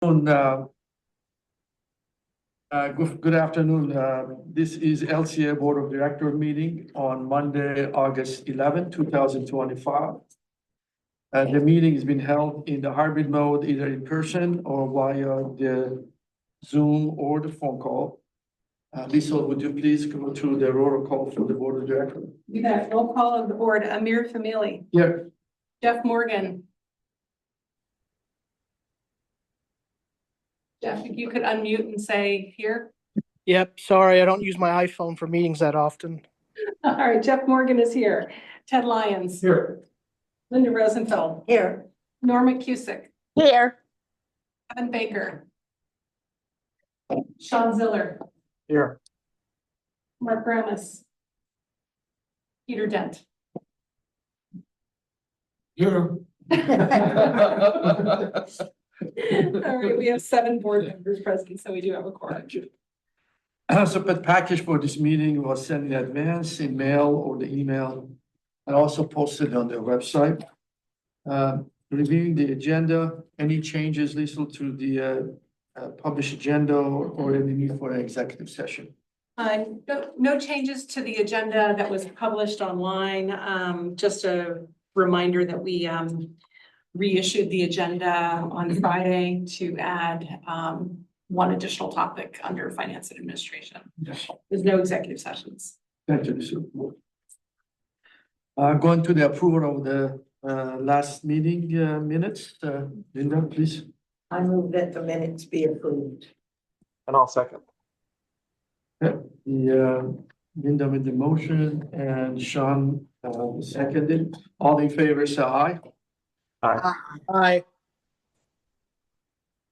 Uh, good afternoon. This is LCA Board of Director meeting on Monday, August 11, 2025. The meeting has been held in the hybrid mode, either in person or via the Zoom or the phone call. Lisa, would you please go through the roll call for the Board of Directors? You got roll call of the board. Amir Famili. Here. Jeff Morgan. Jeff, if you could unmute and say here. Yep, sorry, I don't use my iPhone for meetings that often. All right, Jeff Morgan is here. Ted Lyons. Here. Linda Rosenfeld. Here. Norma Cusick. Here. Kevin Baker. Sean Ziller. Here. Mark Ramis. Peter Dent. Here. All right, we have 7 board members present, so we do have a quorum. So the package for this meeting was sent in advance in mail or the email and also posted on their website. Reviewing the agenda, any changes, Lisa, to the published agenda or any need for an executive session? No changes to the agenda that was published online. Just a reminder that we reissued the agenda on Friday to add one additional topic under finance and administration. Yes. There's no executive sessions. Thank you, Lisa. Going to the approval of the last meeting minutes, Linda, please. I move that the minutes be approved. And I'll second. Linda with the motion and Sean seconded. All in favor, say aye. Aye.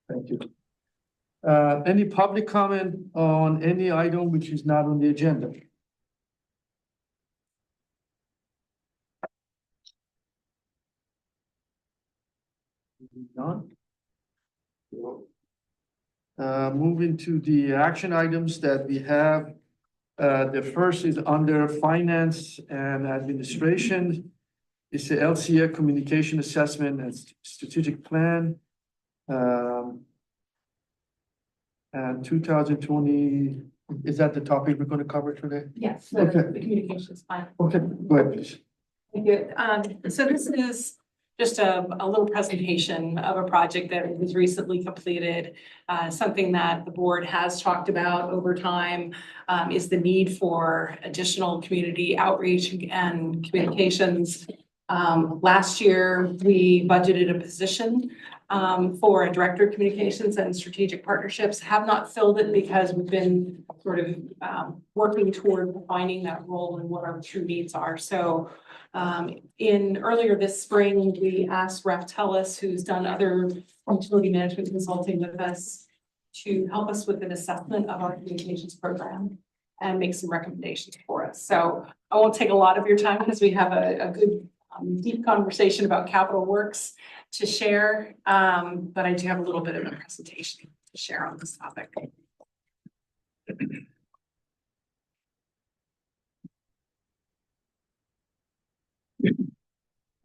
Thank you. Any public comment on any item which is not on the agenda? None. Moving to the action items that we have. The first is under finance and administration. It's the LCA communication assessment and strategic plan. And 2020, is that the topic we're going to cover today? Yes, Okay. the communications plan. Okay, go ahead, please. Thank you. So this is just a little presentation of a project that was recently completed. Something that the board has talked about over time is the need for additional community outreach and communications. Last year, we budgeted a position for a director of communications and strategic partnerships. Have not filled it because we've been sort of working toward defining that role and what our true needs are. So in earlier this spring, we asked Ref Tellis, who's done other utility management consulting with us, to help us with an assessment of our communications program and make some recommendations for us. So I won't take a lot of your time because we have a good deep conversation about capital works to share, but I do have a little bit of a presentation to share on this topic.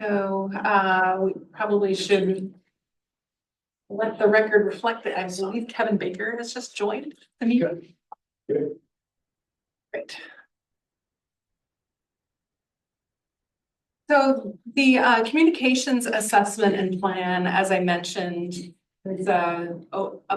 So we probably should let the record reflect that I believe Kevin Baker has just joined the meeting. Good. Great. So the communications assessment and plan, as I mentioned, is a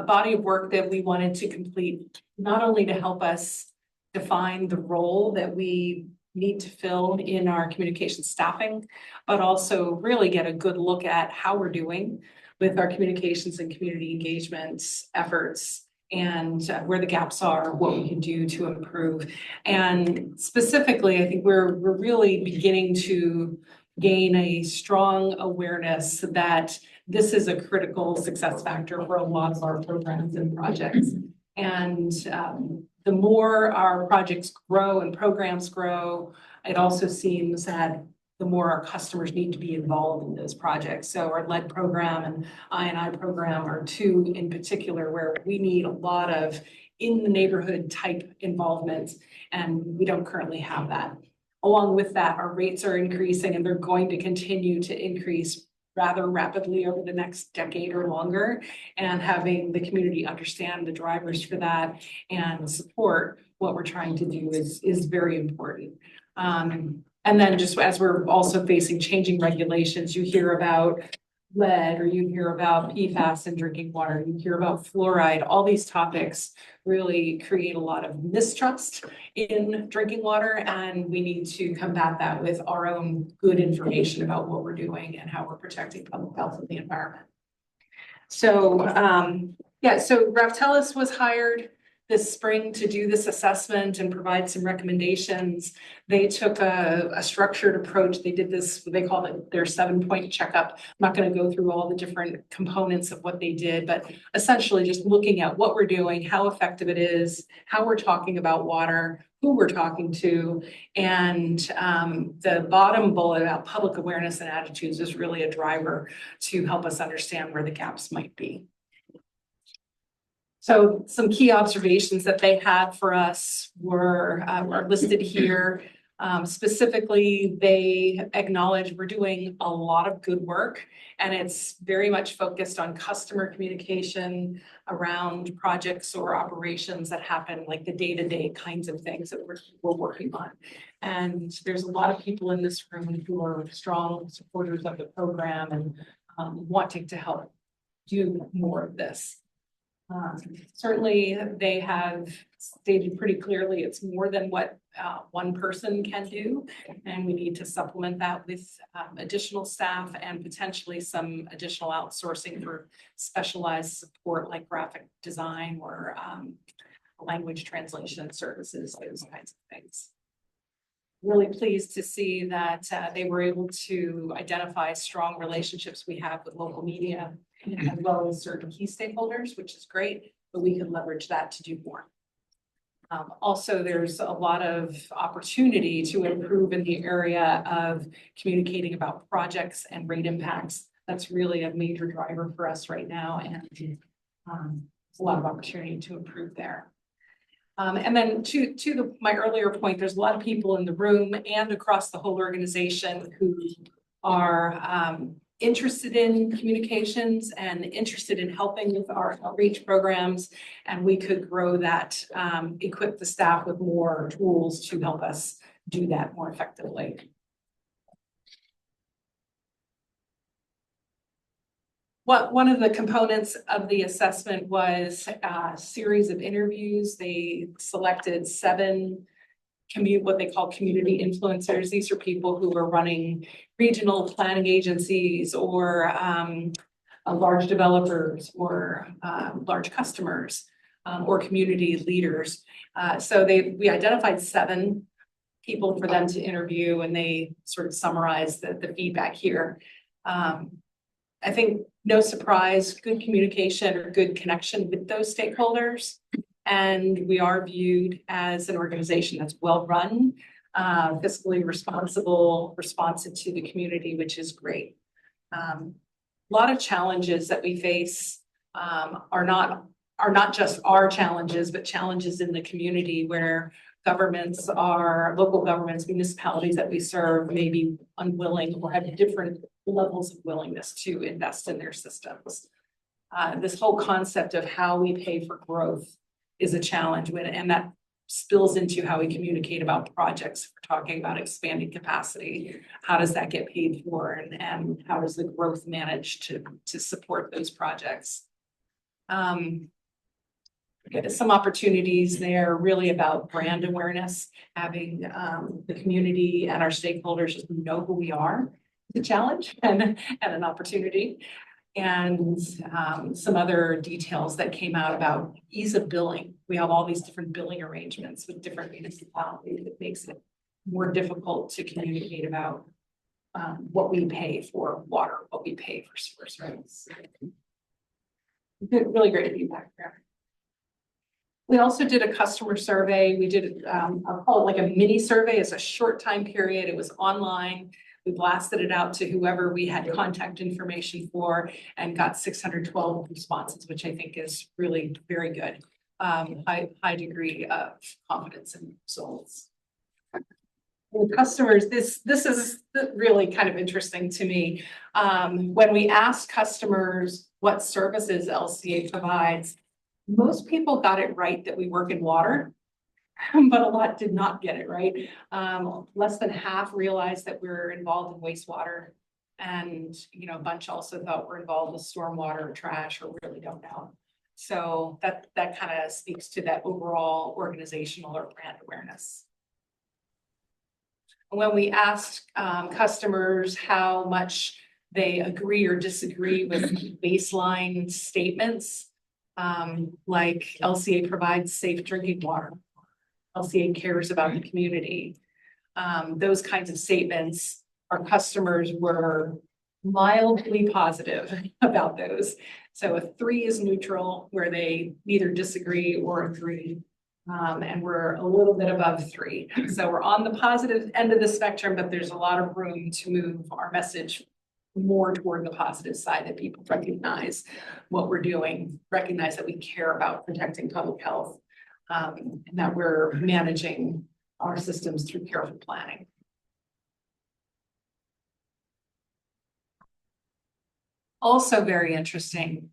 body of work that we wanted to complete, not only to help us define the role that we need to fill in our communication staffing, but also really get a good look at how we're doing with our communications and community engagement efforts and where the gaps are, what we can do to improve. And specifically, I think we're really beginning to gain a strong awareness that this is a critical success factor for a lot of our programs and projects. And the more our projects grow and programs grow, it also seems that the more our customers need to be involved in those projects. So our lead program and I&I program are two in particular where we need a lot of in the neighborhood type involvement, and we don't currently have that. Along with that, our rates are increasing and they're going to continue to increase rather rapidly over the next decade or longer. And having the community understand the drivers for that and support what we're trying to do is very important. And then just as we're also facing changing regulations, you hear about lead, or you hear about PFAS in drinking water, you hear about fluoride. All these topics really create a lot of mistrust in drinking water, and we need to combat that with our own good information about what we're doing and how we're protecting public health and the environment. So so Raftellus was hired this spring to do this assessment and provide some recommendations. They took a structured approach. They did this, they call it their 7-point checkup. I'm not going to go through all the different components of what they did, but essentially just looking at what we're doing, how effective it is, how we're talking about water, who we're talking to, and the bottom bullet about public awareness and attitudes is really a driver to help us understand where the gaps might be. So some key observations that they had for us are listed here. Specifically, they acknowledge we're doing a lot of good work, and it's very much focused on customer communication around projects or operations that happen, like the day-to-day kinds of things that we're working on. And there's a lot of people in this room who are strong supporters of the program and wanting to help do more of this. Certainly, they have stated pretty clearly it's more than what one person can do, and we need to supplement that with additional staff and potentially some additional outsourcing for specialized support like graphic design or language translation services, those kinds of things. Really pleased to see that they were able to identify strong relationships we have with local media as well as certain key stakeholders, which is great, but we can leverage that to do more. Also, there's a lot of opportunity to improve in the area of communicating about projects and rate impacts. That's really a major driver for us right now, and there's a lot of opportunity to improve there. And then to my earlier point, there's a lot of people in the room and across the whole organization who are interested in communications and interested in helping with our outreach programs. And we could grow that, equip the staff with more tools to help us do that more effectively. One of the components of the assessment was a series of interviews. They selected 7 what they call community influencers. These are people who are running regional planning agencies or large developers or large customers or community leaders. So we identified 7 people for them to interview, and they sort of summarized the feedback here. I think no surprise, good communication or good connection with those stakeholders. And we are viewed as an organization that's well-run, fiscally responsible, responsive to the community, which is great. A lot of challenges that we face are not just our challenges, but challenges in the community where local governments, municipalities that we serve may be unwilling or have different levels of willingness to invest in their systems. This whole concept of how we pay for growth is a challenge, and that spills into how we communicate about projects. If we're talking about expanding capacity, how does that get paid for, and how does the growth manage to support those projects? Some opportunities there really about brand awareness, having the community and our stakeholders know who we are, the challenge and an opportunity. And some other details that came out about ease of billing. We have all these different billing arrangements with different municipalities. It makes it more difficult to communicate about what we pay for water, what we pay for source rights. Really great feedback there. We also did a customer survey. We did, I'll call it like a mini survey. It's a short time period. It was online. We blasted it out to whoever we had contact information for and got 612 responses, which I think is really very good. High degree of confidence in results. Well, customers, this is really kind of interesting to me. When we ask customers what services LCA provides, most people got it right that we work in water, but a lot did not get it right. Less than half realized that we're involved in wastewater. And, you know, a bunch also thought we're involved with stormwater or trash or really don't know. So that kind of speaks to that overall organizational or brand awareness. When we asked customers how much they agree or disagree with baseline statements, like LCA provides safe drinking water, LCA cares about the community, those kinds of statements, our customers were mildly positive about those. So a 3 is neutral, where they neither disagree or agree. And we're a little bit above 3. So we're on the positive end of the spectrum, but there's a lot of room to move our message more toward the positive side, that people recognize what we're doing, recognize that we care about protecting public health, and that we're managing our systems through careful planning. Also very interesting,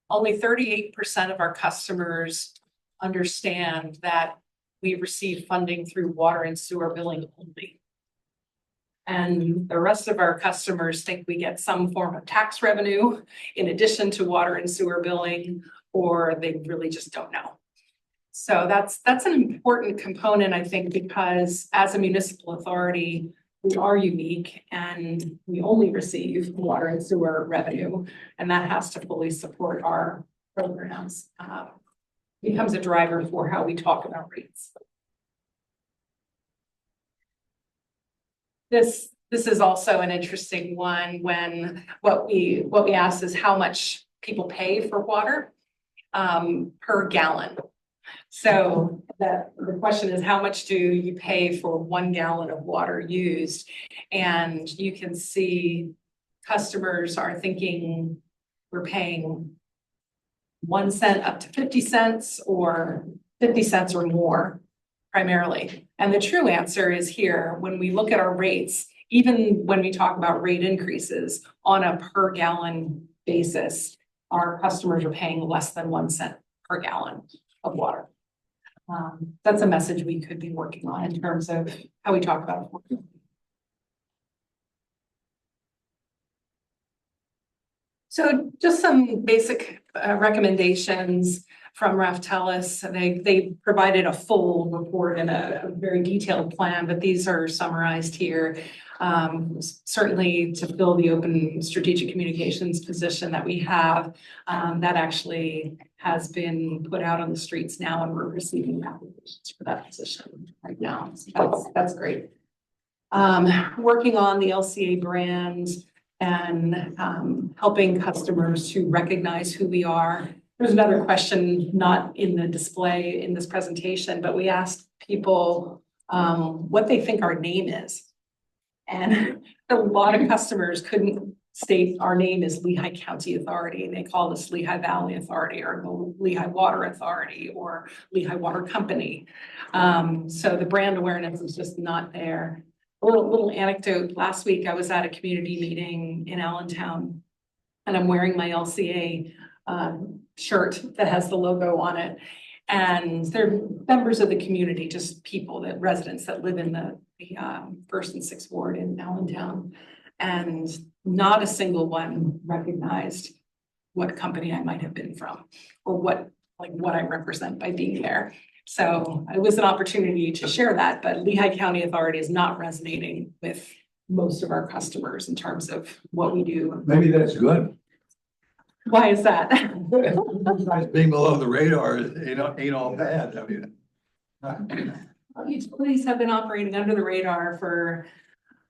only 38% of our customers understand that we receive funding through water and sewer billing only. And the rest of our customers think we get some form of tax revenue in addition to water and sewer billing, or they really just don't know. So that's an important component, I think, because as a municipal authority, we are unique and we only receive water and sewer revenue, and that has to fully support our programs. Becomes a driver for how we talk about rates. This is also an interesting one, when what we ask is how much people pay for water per gallon. So the question is, how much do you pay for 1 gallon of water used? And you can see customers are thinking we're paying 1 cent up to 50 cents or 50 cents or more primarily. And the true answer is here, when we look at our rates, even when we talk about rate increases on a per gallon basis, our customers are paying less than 1 cent per gallon of water. That's a message we could be working on in terms of how we talk about it. So just some basic recommendations from Raftelis. They provided a full report and a very detailed plan, but these are summarized here. Certainly to fill the open strategic communications position that we have, that actually has been put out on the streets now, and we're receiving applications for that position right now. So that's great. Working on the LCA brand and helping customers to recognize who we are. There's another question not in the display in this presentation, but we asked people what they think our name is. And a lot of customers couldn't state our name is Lehigh County Authority, and they call us Lehigh Valley Authority or the Lehigh Water Authority or Lehigh Water Company. So the brand awareness is just not there. A little anecdote, last week I was at a community meeting in Allentown, and I'm wearing my LCA shirt that has the logo on it. And they're members of the community, just people, that residents that live in the 1st and 6th Ward in Allentown. And not a single one recognized what company I might have been from or what I represent by being there. So it was an opportunity to share that, but Lehigh County Authority is not resonating with most of our customers in terms of what we do. Maybe that's good. Why is that? Being below the radar ain't all bad. I mean, Utilities have been operating under the radar for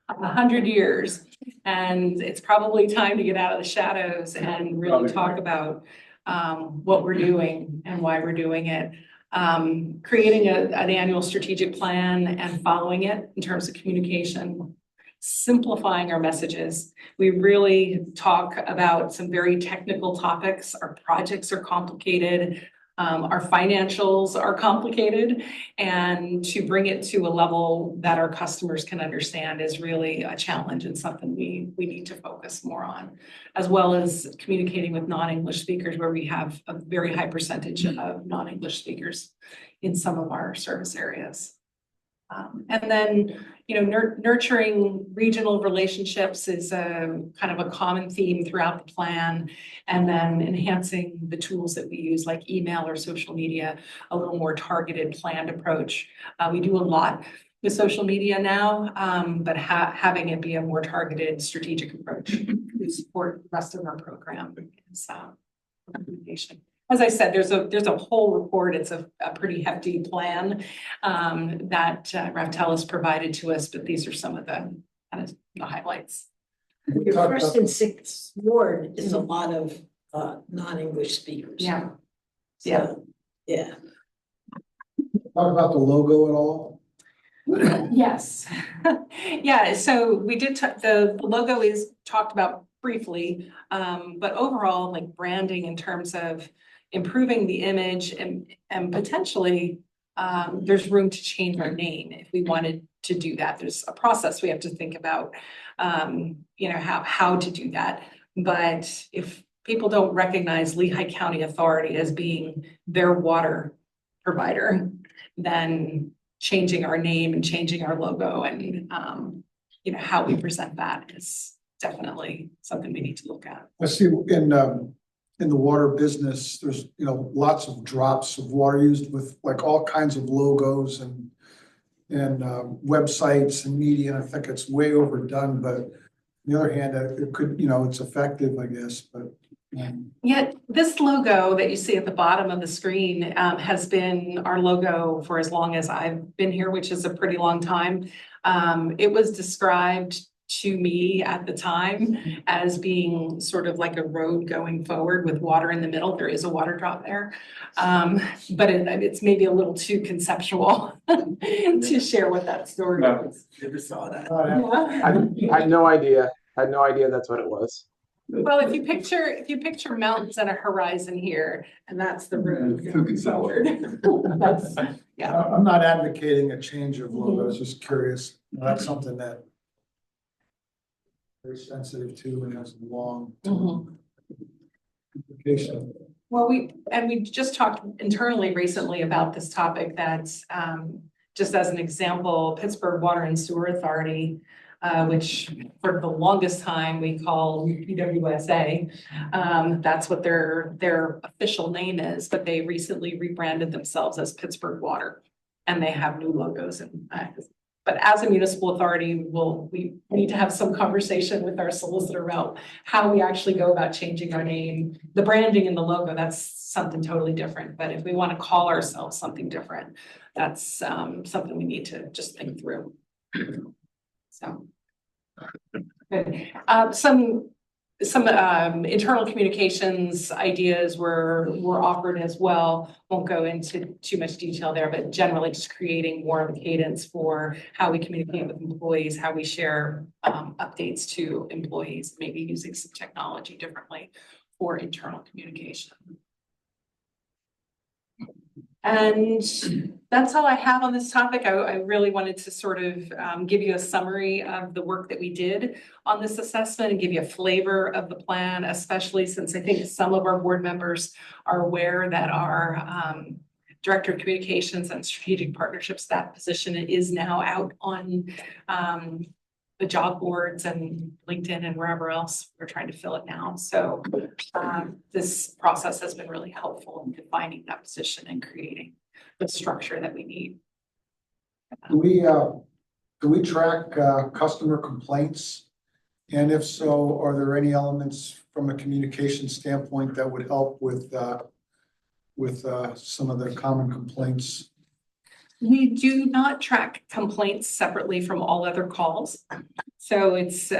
100 years, and it's probably time to get out of the shadows and really talk about what we're doing and why we're doing it. Creating an annual strategic plan and following it in terms of communication, simplifying our messages. We really talk about some very technical topics. Our projects are complicated. Our financials are complicated, and to bring it to a level that our customers can understand is really a challenge and something we need to focus more on, as well as communicating with non-English speakers, where we have a very high percentage of non-English speakers in some of our service areas. And then, nurturing regional relationships is a kind of a common theme throughout the plan. And then enhancing the tools that we use, like email or social media, a little more targeted, planned approach. We do a lot with social media now, but having it be a more targeted, strategic approach to support the rest of our program is recommendation. As I said, there's a whole report. It's a pretty hefty plan that Raftel has provided to us, but these are some of the kind of the highlights. Your first and sixth ward is a lot of non-English speakers. Yeah. So, yeah. Talk about the logo at all? Yes. Yeah, so we did, the logo is talked about briefly, but overall, like branding in terms of improving the image and potentially there's room to change our name if we wanted to do that. There's a process we have to think about, how to do that. But if people don't recognize Lehigh County Authority as being their water provider, then changing our name and changing our logo and how we present that is definitely something we need to look at. I see in the water business, there's, lots of drops of water used with like all kinds of logos and websites and media. And I think it's way overdone, but on the other hand, it could, it's effective, I guess, but. Yeah, this logo that you see at the bottom of the screen has been our logo for as long as I've been here, which is a pretty long time. It was described to me at the time as being sort of like a road going forward with water in the middle. There is a water drop there, but it's maybe a little too conceptual to share what that story is. Never saw that. Yeah. I had no idea. That's what it was. Well, if you picture mountains and a horizon here, and that's the road going forward. That's, yeah. I'm not advocating a change of logo. I was just curious. That's something that very sensitive to and has a long implication. Well, we just talked internally recently about this topic that, just as an example, Pittsburgh Water and Sewer Authority, which for the longest time we called PWSA. That's what their official name is, but they recently rebranded themselves as Pittsburgh Water, and they have new logos. But as a municipal authority, we need to have some conversation with our solicitor about how we actually go about changing our name. The branding and the logo, that's something totally different. But if we want to call ourselves something different, that's something we need to just think through. So, good. Some internal communications ideas were offered as well. Won't go into too much detail there, but generally just creating more of a cadence for how we communicate with employees, how we share updates to employees, maybe using some technology differently for internal communication. And that's all I have on this topic. I really wanted to sort of give you a summary of the work that we did on this assessment and give you a flavor of the plan, especially since I think some of our board members are aware that our Director of Communications and Strategic Partnerships, that position is now out on the job boards and LinkedIn and wherever else we're trying to fill it now. So this process has been really helpful in defining that position and creating the structure that we need. Do we track customer complaints? And if so, are there any elements from a communication standpoint that would help with some of the common complaints? We do not track complaints separately from all other calls. So it's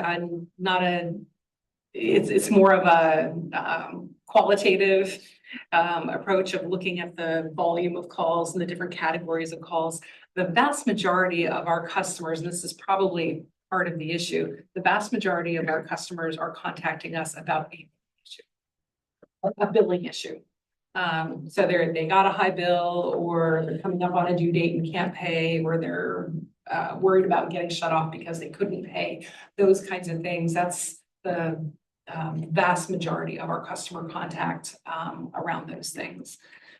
it's more of a qualitative approach of looking at the volume of calls and the different categories of calls. The vast majority of our customers, and this is probably part of the issue, the vast majority of our customers are contacting us about a billing issue. So they got a high bill, or they're coming up on a due date and can't pay, or they're worried about getting shut off because they couldn't pay, those kinds of things. That's the vast majority of our customer contact around those things.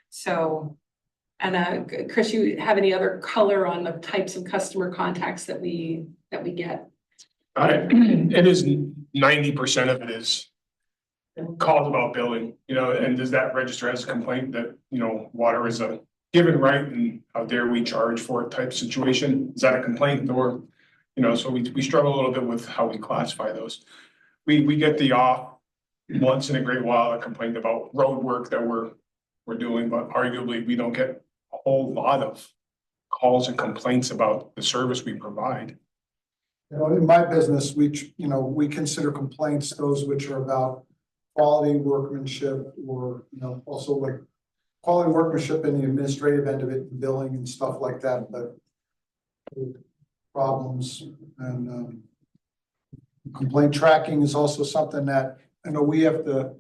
So, and Chris, you have any other color on the types of customer contacts that we get? It is 90% of it is calls about billing, and does that register as a complaint that, water is a given right and how dare we charge for it type situation? Is that a complaint? Or, so we struggle a little bit with how we classify those. We get the off once in a great while a complaint about road work that we're doing, but arguably we don't get a whole lot of calls and complaints about the service we provide. In my business, we consider complaints those which are about quality workmanship, or, also like quality workmanship in the administrative end of it, billing and stuff like that, but problems and complaint tracking is also something that I know we have to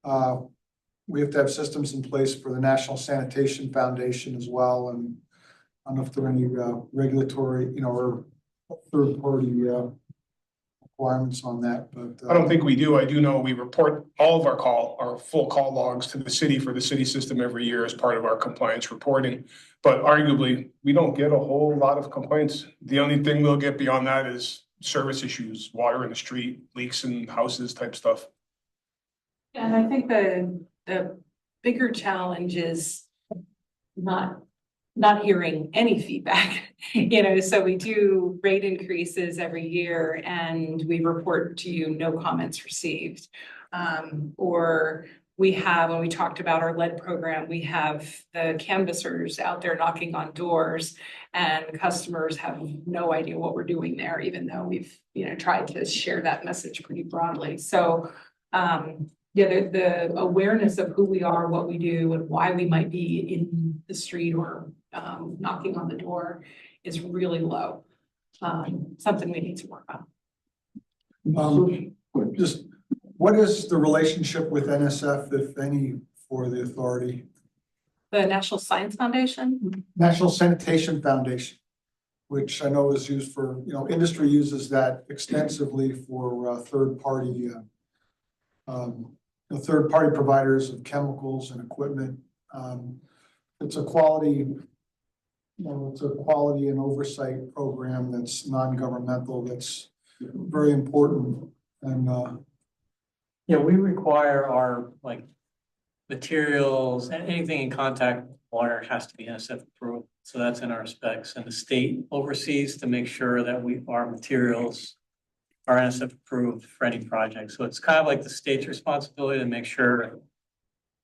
have systems in place for the National Sanitation Foundation as well. And I don't know if there are any regulatory, or third-party requirements on that, but I don't think we do. I do know we report all of our full call logs to the city for the city system every year as part of our compliance reporting. But arguably, we don't get a whole lot of complaints. The only thing we'll get beyond that is service issues, water in the street, leaks in houses type stuff. And I think the bigger challenge is not hearing any feedback, so we do rate increases every year and we report to you no comments received. Or we have, when we talked about our lead program, we have the canvassers out there knocking on doors, and customers have no idea what we're doing there, even though we've, tried to share that message pretty broadly. So, the awareness of who we are, what we do, and why we might be in the street or knocking on the door is really low. Something we need to work on. just what is the relationship with NSF, if any, for the authority? The National Science Foundation? National Sanitation Foundation, which I know is used for, industry uses that extensively for third-party providers of chemicals and equipment. It's a quality, and oversight program that's non-governmental, that's very important. And yeah, we require our materials and anything in contact with water has to be NSF approved. So that's in our specs, and the state oversees to make sure that our materials are NSF approved for any project. So it's kind of like the state's responsibility to make sure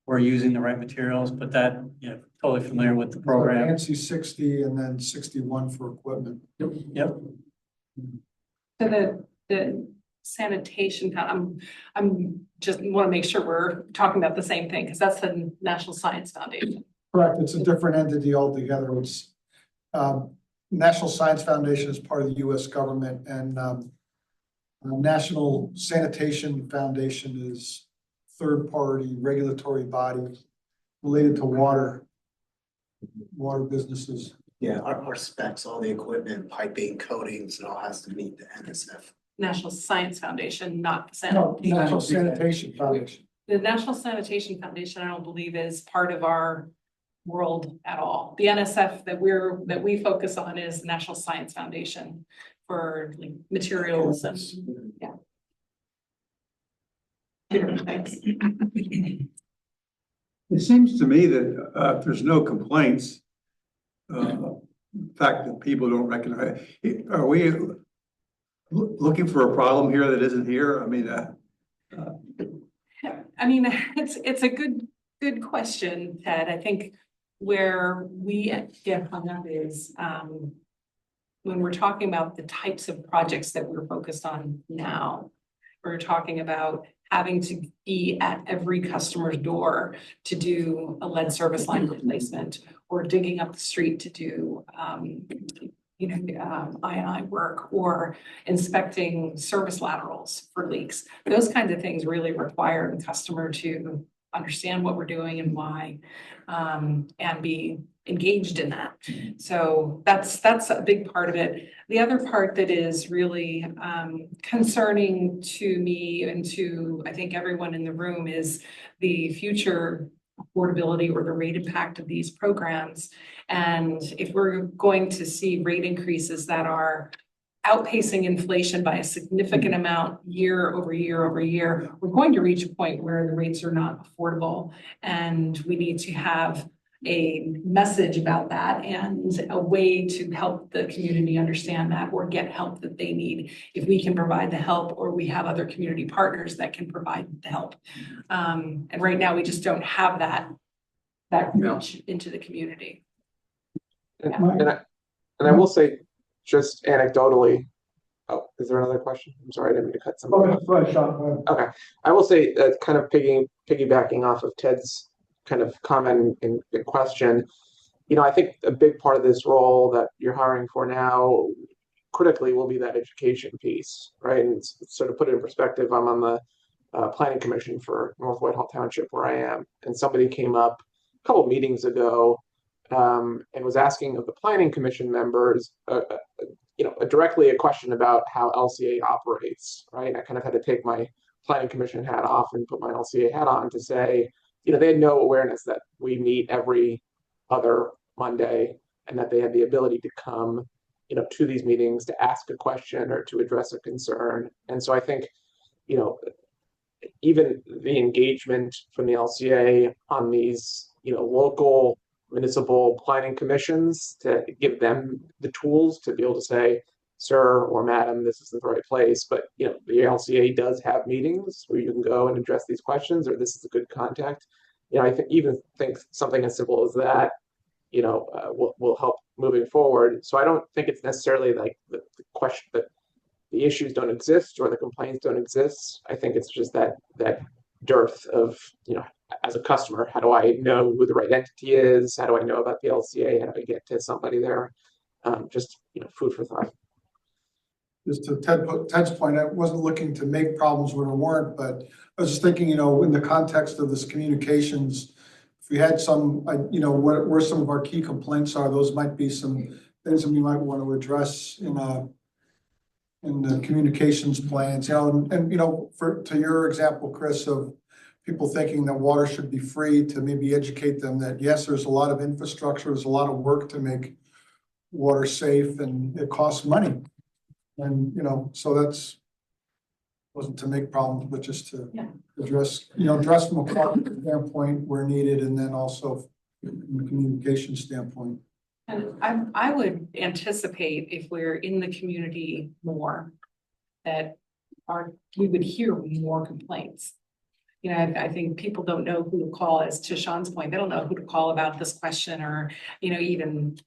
we're using the right materials, but that, totally familiar with the program. ANSI 60 and then 61 for equipment. Yep. So the sanitation, I'm just want to make sure we're talking about the same thing, because that's the National Science Foundation. Correct. It's a different entity altogether. It's National Science Foundation is part of the U.S. government, and National Sanitation Foundation is third-party regulatory body related to water businesses. Yeah, our specs, all the equipment, piping, coatings, it all has to meet the NSF. National Science Foundation, not the No, National Sanitation Foundation. The National Sanitation Foundation, I don't believe, is part of our world at all. The NSF that we focus on is the National Science Foundation for materials and Thanks. It seems to me that if there's no complaints, the fact that people don't recognize, are we looking for a problem here that isn't here? It's a good question, Ted. I think where we get hung up is when we're talking about the types of projects that we're focused on now. We're talking about having to be at every customer's door to do a lead service line replacement, or digging up the street to do I&I work, or inspecting service laterals for leaks. Those kinds of things really require the customer to understand what we're doing and why, and be engaged in that. So that's a big part of it. The other part that is really concerning to me and to, I think, everyone in the room is the future affordability or the rate impact of these programs. And if we're going to see rate increases that are outpacing inflation by a significant amount year over year over year, we're going to reach a point where the rates are not affordable. And we need to have a message about that and a way to help the community understand that or get help that they need. If we can provide the help, or we have other community partners that can provide the help. And right now we just don't have that reach into the community. And I will say, just anecdotally, oh, is there another question? I'm sorry, I didn't mean to cut somebody off. Right, Sean. Okay, I will say that kind of piggybacking off of Ted's kind of comment and question, you know, I think a big part of this role that you're hiring for now critically will be that education piece, right? And sort of put it in perspective, I'm on the planning commission for North Whitehall Township where I am, and somebody came up a couple of meetings ago and was asking of the planning commission members, you know, directly a question about how LCA operates, right? And I kind of had to take my planning commission hat off and put my LCA hat on to say, you know, they had no awareness that we meet every other Monday and that they had the ability to come, you know, to these meetings to ask a question or to address a concern. And so I think, you know, even the engagement from the LCA on these, you know, local municipal planning commissions, to give them the tools to be able to say, sir or madam, this isn't the right place. But, you know, the LCA does have meetings where you can go and address these questions, or this is a good contact. You know, I think something as simple as that, you know, will help moving forward. So I don't think it's necessarily like the question that the issues don't exist or the complaints don't exist. I think it's just that dearth of, you know, as a customer, how do I know who the right entity is? How do I know about the LCA? How do I get to somebody there? Just, you know, food for thought. Just to Ted's point, I wasn't looking to make problems where there weren't, but I was just thinking, you know, in the context of this communications, if we had some, you know, where some of our key complaints are, those might be some things that we might want to address in the communications plans, you know, and you know, to your example, Chris, of people thinking that water should be free, to maybe educate them that yes, there's a lot of infrastructure, there's a lot of work to make water safe, and it costs money. And, you know, so wasn't to make problems, but just to address from a quality standpoint where needed, and then also from a communication standpoint. And I would anticipate, if we're in the community more, that we would hear more complaints. You know, I think people don't know who to call, as to Sean's point, they don't know who to call about this question, or, you know, even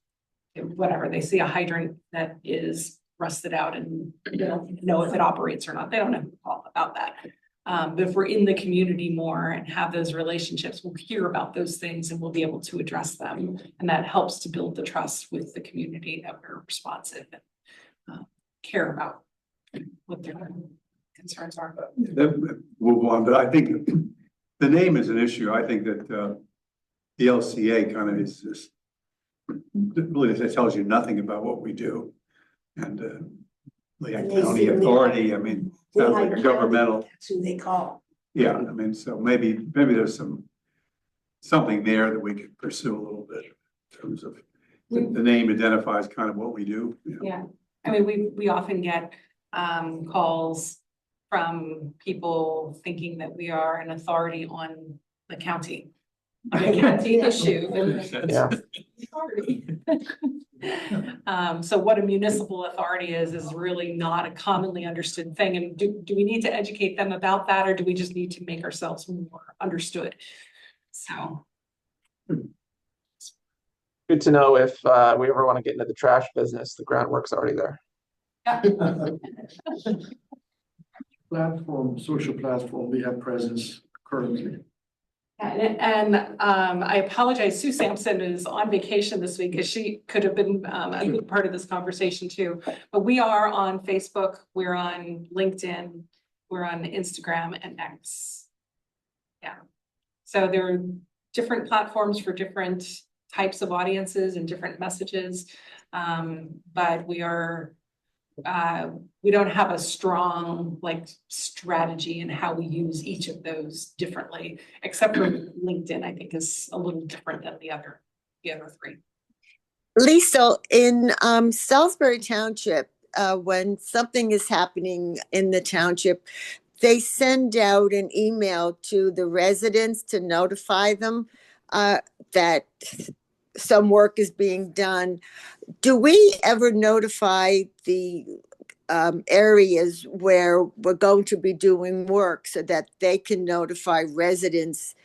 whatever, they see a hydrant that is rusted out and they don't know if it operates or not. They don't know who to call about that. But if we're in the community more and have those relationships, we'll hear about those things and we'll be able to address them. And that helps to build the trust with the community that we're responsive and care about what their concerns are. Then move on, but I think the name is an issue. I think that the LCA kind of is just really, it tells you nothing about what we do. And Lehigh County Authority, I mean, sounds like a governmental. That's who they call. Yeah, I mean, so maybe there's something there that we could pursue a little bit in terms of the name identifies kind of what we do. You know. Yeah, I mean, we often get calls from people thinking that we are an authority on the county. On a county issue. Yeah. So what a municipal authority is really not a commonly understood thing. And do we need to educate them about that, or do we just need to make ourselves more understood? So. Good to know if we ever want to get into the trash business, the groundwork's already there. Yeah. Social platform, we have presence currently. And I apologize, Sue Sampson is on vacation this week because she could have been a good part of this conversation too. But we are on Facebook, we're on LinkedIn, we're on Instagram and X. Yeah. So there are different platforms for different types of audiences and different messages. But we don't have a strong like strategy in how we use each of those differently, except for LinkedIn, I think is a little different than the other three. Lisa, in Salisbury Township, when something is happening in the township, they send out an email to the residents to notify them that some work is being done. Do we ever notify the areas where we're going to be doing work so that they can notify residents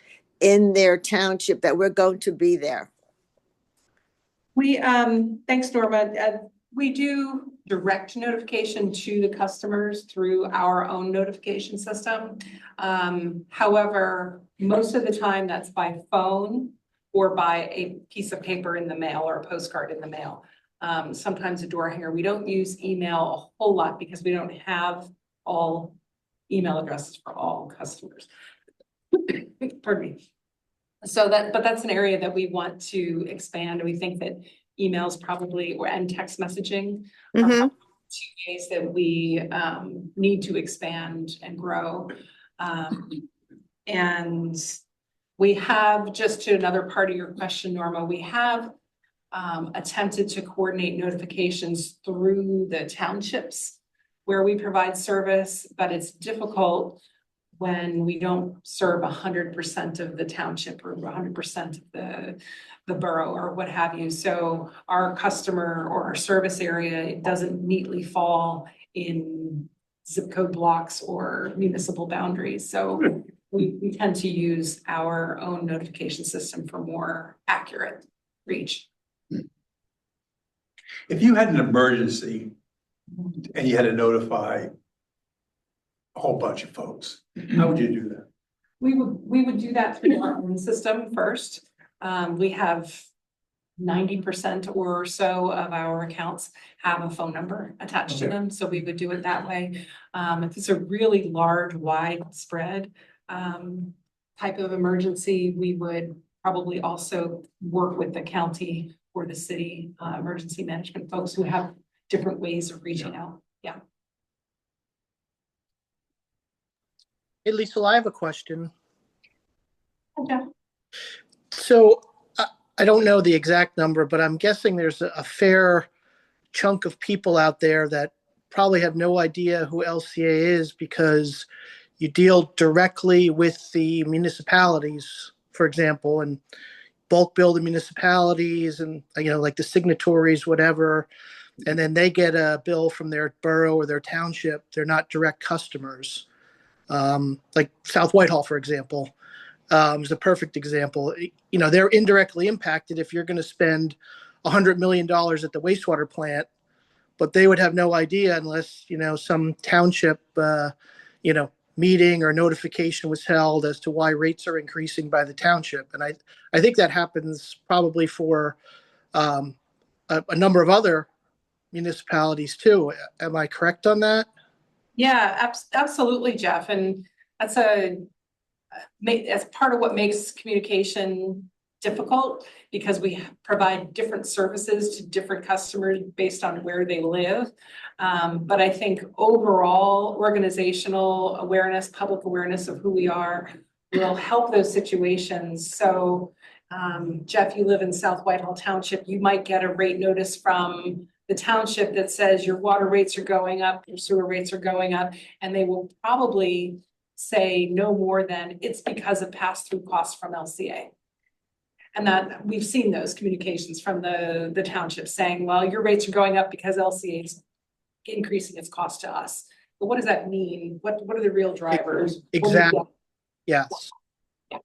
in their township that we're going to be there? We, thanks, Norma. We do direct notification to the customers through our own notification system. However, most of the time that's by phone or by a piece of paper in the mail or a postcard in the mail. Sometimes a door hanger. We don't use email a whole lot because we don't have all email addresses for all customers. Pardon me. But that's an area that we want to expand. We think that emails probably and text messaging are two ways that we need to expand and grow. And we have, just to another part of your question, Norma, we have attempted to coordinate notifications through the townships where we provide service, but it's difficult when we don't serve 100% of the township or 100% of the borough or what have you. So our customer or our service area, it doesn't neatly fall in zip code blocks or municipal boundaries. So we tend to use our own notification system for more accurate reach. If you had an emergency and you had to notify a whole bunch of folks, how would you do that? We would do that through our own system first. We have 90% or so of our accounts have a phone number attached to them. So we would do it that way. If it's a really large, widespread type of emergency, we would probably also work with the county or the city emergency management folks who have different ways of reaching out. Yeah. Hey, Lisa, I have a question. Okay. So I don't know the exact number, but I'm guessing there's a fair chunk of people out there that probably have no idea who LCA is because you deal directly with the municipalities, for example, and bulk bill the municipalities and, like the signatories, whatever. And then they get a bill from their borough or their township. They're not direct customers. Like South Whitehall, for example, is a perfect example. They're indirectly impacted if you're going to spend $100 million at the wastewater plant, but they would have no idea unless, some township, meeting or notification was held as to why rates are increasing by the township. And I think that happens probably for a number of other municipalities too. Am I correct on that? Yeah, absolutely, Jeff. And that's part of what makes communication difficult because we provide different services to different customers based on where they live. But I think overall organizational awareness, public awareness of who we are will help those situations. So Jeff, you live in South Whitehall Township, you might get a rate notice from the township that says your water rates are going up, your sewer rates are going up, and they will probably say no more than it's because of pass-through costs from LCA. And that we've seen those communications from the township saying, well, your rates are going up because LCA is increasing its cost to us. But what does that mean? What are the real drivers? Exactly. Yes. Yeah.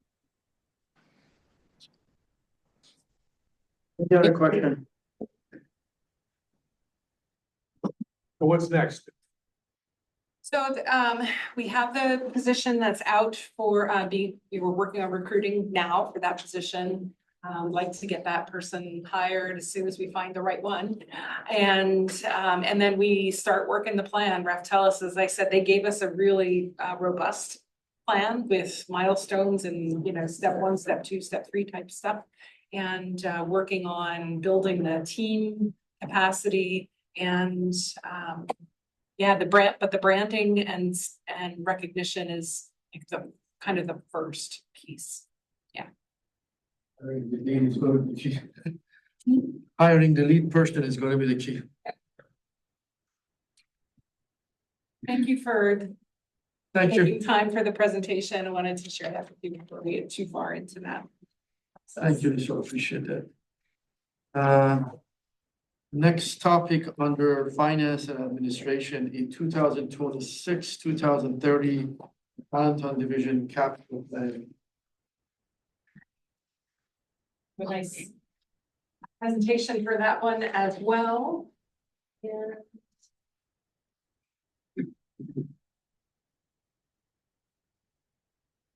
Any other question? What's next? So we have the position that's out for we were working on recruiting now for that position. We'd like to get that person hired as soon as we find the right one. And then we start working the plan. Raftellus, as I said, they gave us a really robust plan with milestones and, step 1, step 2, step 3 type stuff. And working on building the team capacity and the branding and recognition is like the kind of the first piece. I think the lead is going to be key. Hiring the lead person is going to be the key. Thank you for Thank you. taking time for the presentation. I wanted to share that with you before we get too far into that. Thank you, Lisa. Appreciate that. Next topic under finance and administration in 2026, 2030 Allentown Division Capital Plan. A nice presentation for that one as well. And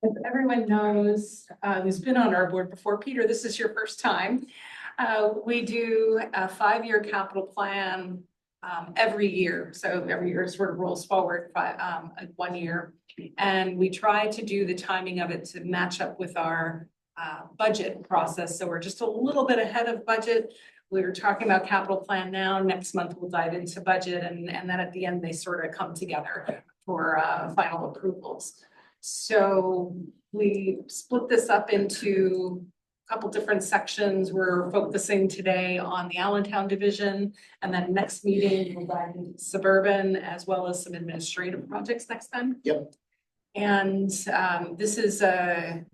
as everyone knows, who's been on our board before, Peter, this is your first time. We do a 5-year capital plan every year. So every year it sort of rolls forward by 1 year. And we try to do the timing of it to match up with our budget process. So we're just a little bit ahead of budget. We're talking about capital plan now. Next month we'll dive into budget, and then at the end they sort of come together for final approvals. So we split this up into a couple different sections. We're focusing today on the Allentown division, and then next meeting we'll dive into suburban as well as some administrative projects next time. Yep. And this is a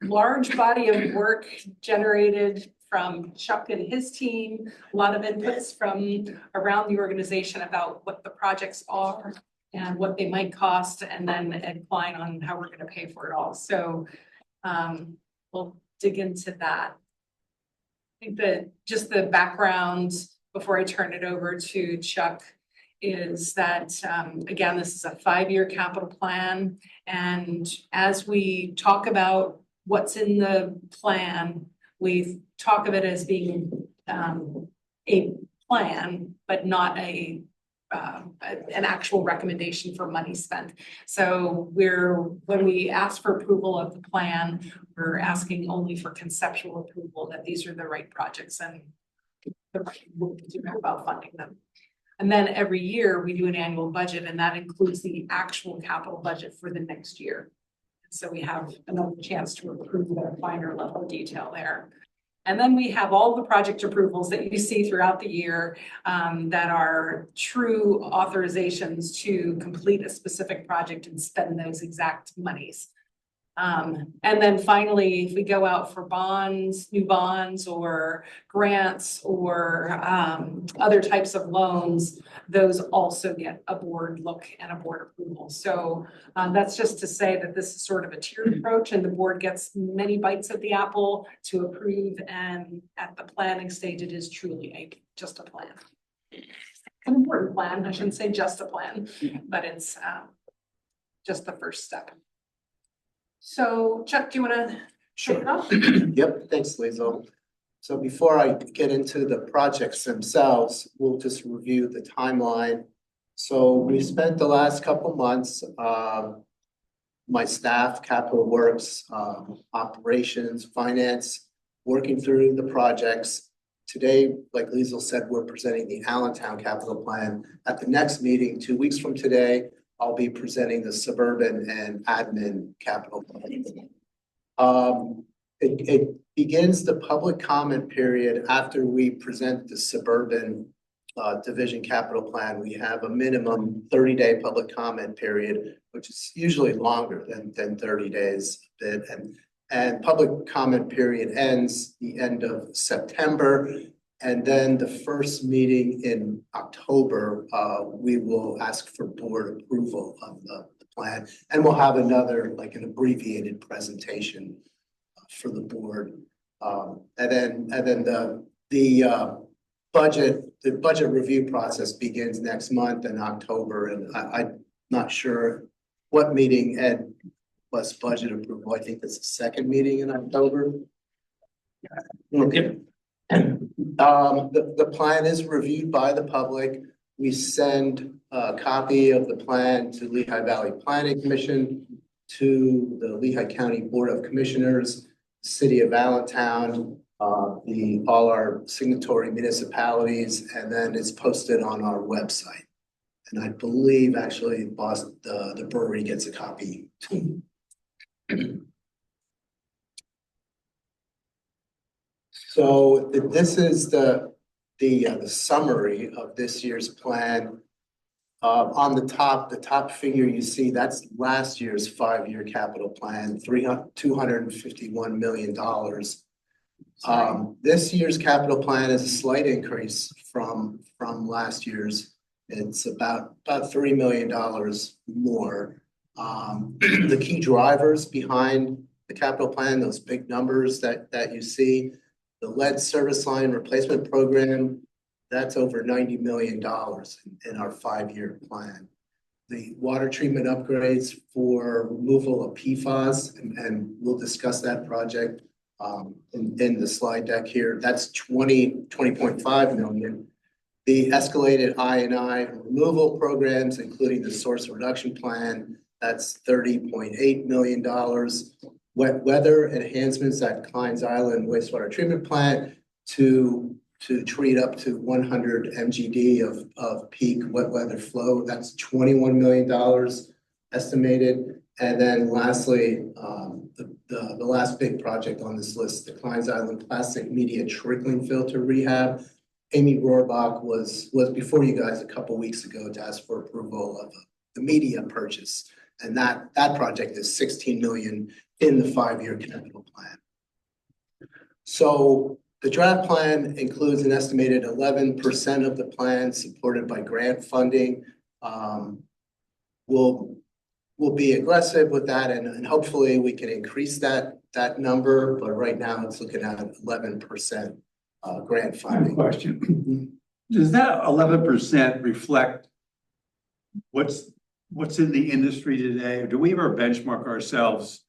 large body of work generated from Chuck and his team, a lot of inputs from around the organization about what the projects are and what they might cost, and then Ed Klein on how we're going to pay for it all. So we'll dig into that. I think that just the background before I turn it over to Chuck is that, again, this is a 5-year capital plan. And as we talk about what's in the plan, we talk of it as being a plan, but not an actual recommendation for money spent. So when we ask for approval of the plan, we're asking only for conceptual approval that these are the right projects and the right way to do about funding them. And then every year we do an annual budget, and that includes the actual capital budget for the next year. So we have another chance to approve at a finer level of detail there. And then we have all the project approvals that you see throughout the year that are true authorizations to complete a specific project and spend those exact monies. And then finally, if we go out for bonds, new bonds or grants or other types of loans, those also get a board look and a board approval. So that's just to say that this is sort of a tiered approach, and the board gets many bites at the apple to approve. And at the planning stage, it is truly just a plan. An important plan. I shouldn't say just a plan, but it's just the first step. So Chuck, do you want to kick it off? Yep, thanks, Liesl. So before I get into the projects themselves, we'll just review the timeline. So we spent the last couple months, my staff, Capital Works, operations, finance, working through the projects. Today, like Liesl said, we're presenting the Allentown Capital Plan. At the next meeting, 2 weeks from today, I'll be presenting the suburban and admin capital plan. It begins the public comment period after we present the suburban division capital plan. We have a minimum 30-day public comment period, which is usually longer than 30 days. And public comment period ends the end of September. And then the first meeting in October, we will ask for board approval of the plan. And we'll have another, like an abbreviated presentation for the board. And then the budget review process begins next month in October. And I'm not sure what meeting Ed was budget approval. I think that's the second meeting in October. Okay. The plan is reviewed by the public. We send a copy of the plan to Lehigh Valley Planning Commission. to the Lehigh County Board of Commissioners, City of Allentown, all our signatory municipalities, and then it's posted on our website. And I believe actually the brewery gets a copy too. So this is the summary of this year's plan. On the top figure you see, that's last year's 5-year capital plan, $251 million. This year's capital plan is a slight increase from last year's. It's about $3 million more. The key drivers behind the capital plan, those big numbers that you see, the lead service line replacement program, that's over $90 million in our 5-year plan. The water treatment upgrades for removal of PFAS, and we'll discuss that project in the slide deck here. That's $20.5 million. The escalated I&I removal programs, including the source reduction plan, that's $30.8 million. Wet weather enhancements at Klein's Island wastewater treatment plant to treat up to 100 MGD of peak wet weather flow. That's $21 million estimated. And then lastly, the last big project on this list, the Klein's Island plastic media trickling filter rehab. Amy Rohrbach was before you guys a couple weeks ago to ask for approval of the media purchase. And that project is $16 million in the 5-year capital plan. So the draft plan includes an estimated 11% of the plan supported by grant funding. We'll be aggressive with that, and hopefully we can increase that number. But right now it's looking at 11% grant funding. Question: does that 11% reflect what's in the industry today? Or do we ever benchmark ourselves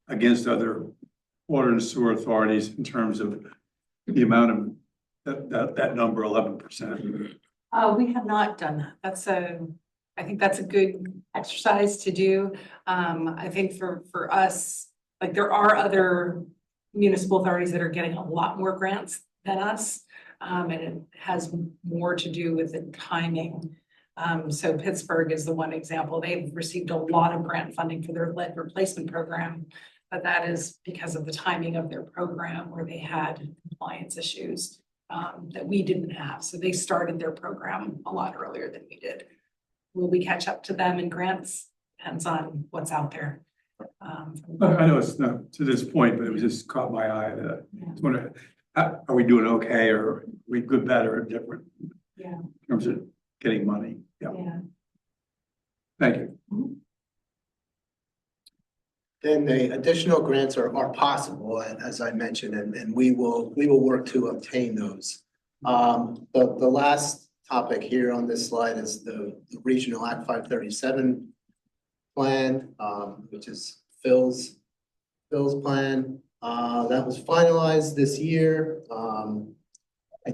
against other water and sewer authorities in terms of the amount of that number, 11%? We have not done that. I think that's a good exercise to do. I think for us, like there are other municipal authorities that are getting a lot more grants than us. And it has more to do with the timing. So Pittsburgh is the one example. They've received a lot of grant funding for their lead replacement program, but that is because of the timing of their program where they had compliance issues that we didn't have. So they started their program a lot earlier than we did. Will we catch up to them in grants? Depends on what's out there. I know it's not to this point, but it was just caught my eye that I was wondering, are we doing okay, or are we good, better, or different? Yeah. In terms of getting money. Yeah. Thank you. Then the additional grants are possible, as I mentioned, and we will work to obtain those. The last topic here on this slide is the Regional Act 537 plan, which is Phil's plan. That was finalized this year. I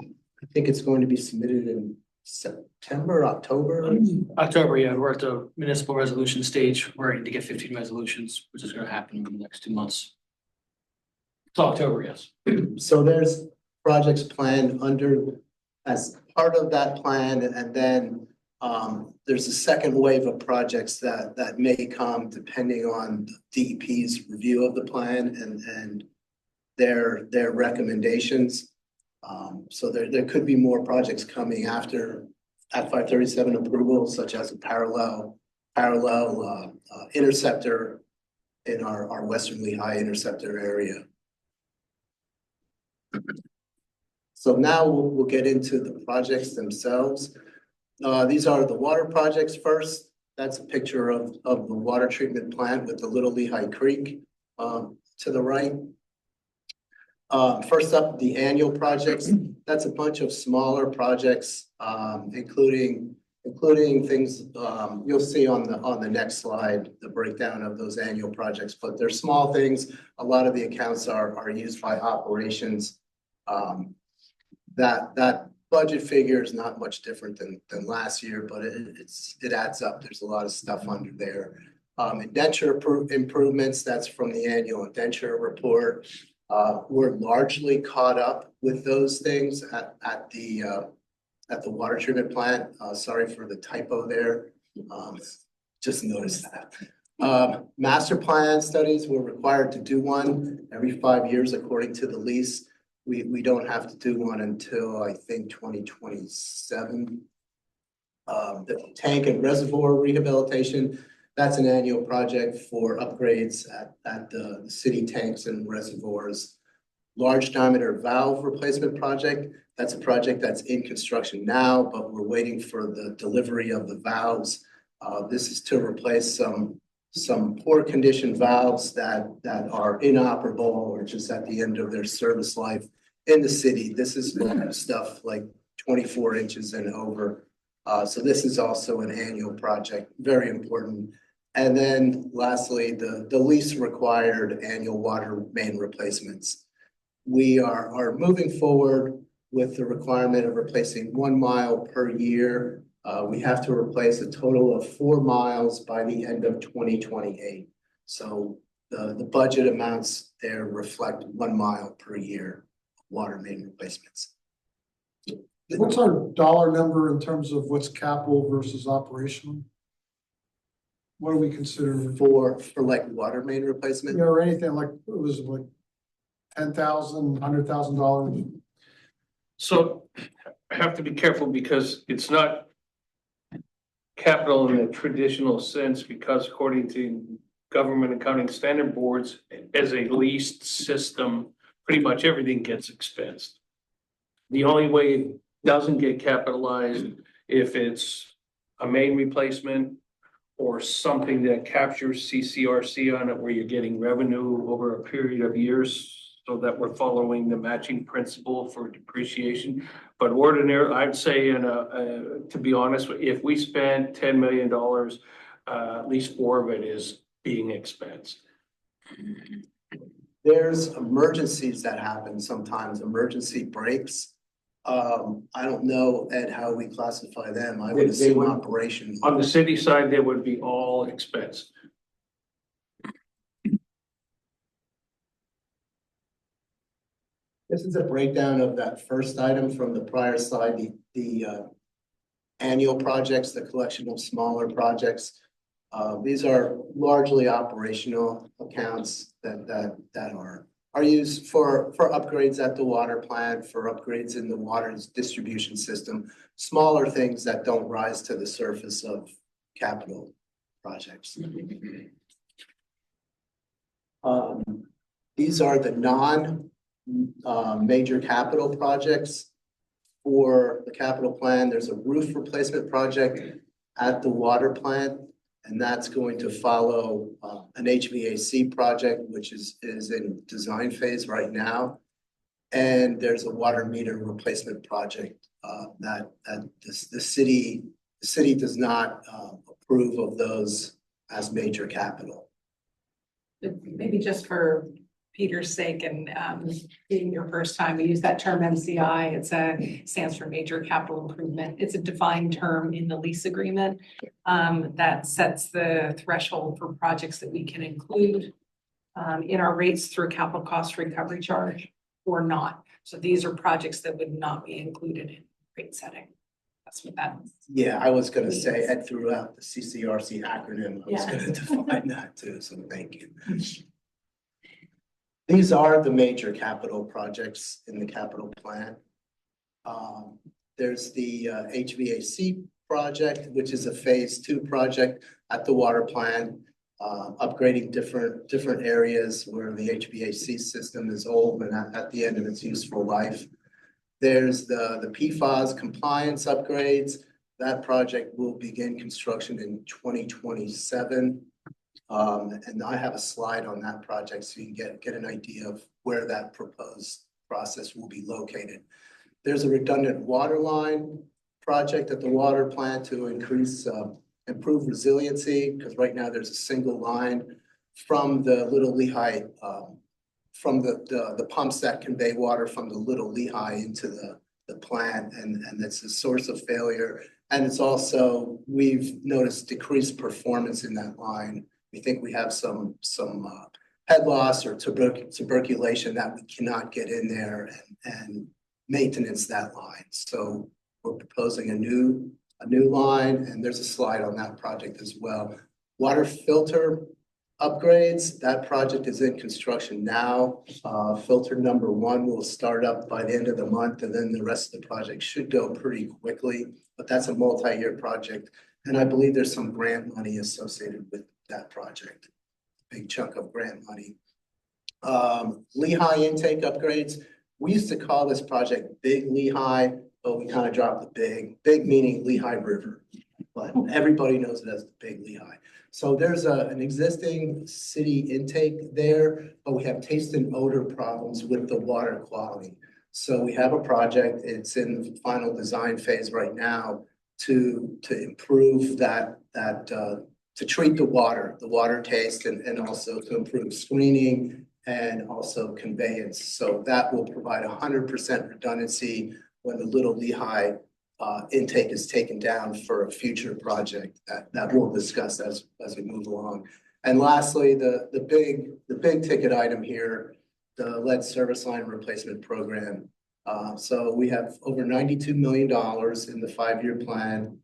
think it's going to be submitted in September, October. October, yeah, we're at the municipal resolution stage. We're ready to get 15 resolutions, which is going to happen in the next 2 months. It's October, yes. So there's projects planned as part of that plan, and then there's a second wave of projects that may come depending on DEP's review of the plan and their recommendations. So there could be more projects coming after Act 537 approval, such as a parallel interceptor in our Western Lehigh interceptor area. So now we'll get into the projects themselves. These are the water projects first. That's a picture of the water treatment plant with the Little Lehigh Creek to the right. First up, the annual projects. That's a bunch of smaller projects, including things you'll see on the next slide, the breakdown of those annual projects. But they're small things. A lot of the accounts are used by operations. That budget figure is not much different than last year, but it adds up. There's a lot of stuff under there. Improvements, that's from the annual indenture report. We're largely caught up with those things at the water treatment plant. Sorry for the typo there. Just noticed that. Master plan studies, we're required to do one every 5 years according to the lease. We don't have to do one until I think 2027. The tank and reservoir rehabilitation, that's an annual project for upgrades at the city tanks and reservoirs. Large diameter valve replacement project, that's a project that's in construction now, but we're waiting for the delivery of the valves. This is to replace some poor condition valves that are inoperable or just at the end of their service life in the city. This is stuff like 24 inches and over. So this is also an annual project, very important. And then lastly, the lease required annual water main replacements. We are moving forward with the requirement of replacing 1 mile per year. We have to replace a total of 4 miles by the end of 2028. So the budget amounts there reflect 1 mile per year water main replacements. What's our dollar number in terms of what's capital versus operational? What do we consider? For like water main replacement? Or anything like, it was like $10,000, $100,000? So I have to be careful because it's not capital in the traditional sense, because according to government accounting standard boards, as a leased system, pretty much everything gets expensed. The only way it doesn't get capitalized if it's a main replacement or something that captures CCRC on it, where you're getting revenue over a period of years, so that we're following the matching principle for depreciation. But ordinary, I'd say, to be honest, if we spend $10 million, at least 4 of it is being expensed. There's emergencies that happen sometimes, emergency breaks. I don't know, Ed, how we classify them. I would assume operation. On the city side, they would be all expensed. This is a breakdown of that first item from the prior slide, the annual projects, the collection of smaller projects. These are largely operational accounts that are used for upgrades at the water plant, for upgrades in the water distribution system, smaller things that don't rise to the surface of capital projects. These are the major capital projects. For the capital plan, there's a roof replacement project at the water plant, and that's going to follow an HVAC project, which is in design phase right now. And there's a water meter replacement project that the city does not approve of those as major capital. Maybe just for Peter's sake and being your first time, we use that term MCI. It stands for Major Capital Improvement. It's a defined term in the lease agreement that sets the threshold for projects that we can include in our rates through a capital cost recovery charge or not. So these are projects that would not be included in rate setting. That's what that is. Yeah, I was going to say Ed threw out the CCRC acronym. I was going to define that too, so thank you. These are the major capital projects in the capital plan. There's the HVAC project, which is a phase 2 project at the water plant, upgrading different areas where the HVAC system is old and at the end of its useful life. There's the PFAS compliance upgrades. That project will begin construction in 2027. And I have a slide on that project so you can get an idea of where that proposed process will be located. There's a redundant water line project at the water plant to improve resiliency, because right now there's a single line from the Little Lehigh, from the pumps that convey water from the Little Lehigh into the plant, and that's a source of failure. And it's also, we've noticed decreased performance in that line we think we have some head loss or tuberculation that we cannot get in there and maintenance that line. So we're proposing a new line, and there's a slide on that project as well. Water filter upgrades, that project is in construction now. Filter number 1 will start up by the end of the month, and then the rest of the project should go pretty quickly, but that's a multi-year project. And I believe there's some grant money associated with that project, big chunk of grant money. Lehigh intake upgrades. We used to call this project Big Lehigh, but we kind of dropped the big meaning Lehigh River, but everybody knows it as the Big Lehigh. So there's an existing city intake there, but we have taste and odor problems with the water quality. So we have a project, it's in the final design phase right now to improve that, to treat the water taste and also to improve screening and also conveyance. So that will provide 100% redundancy when the Little Lehigh intake is taken down for a future project that we'll discuss as we move along. And lastly, the big ticket item here, the lead service line replacement program. So we have over $92 million in the 5-year plan.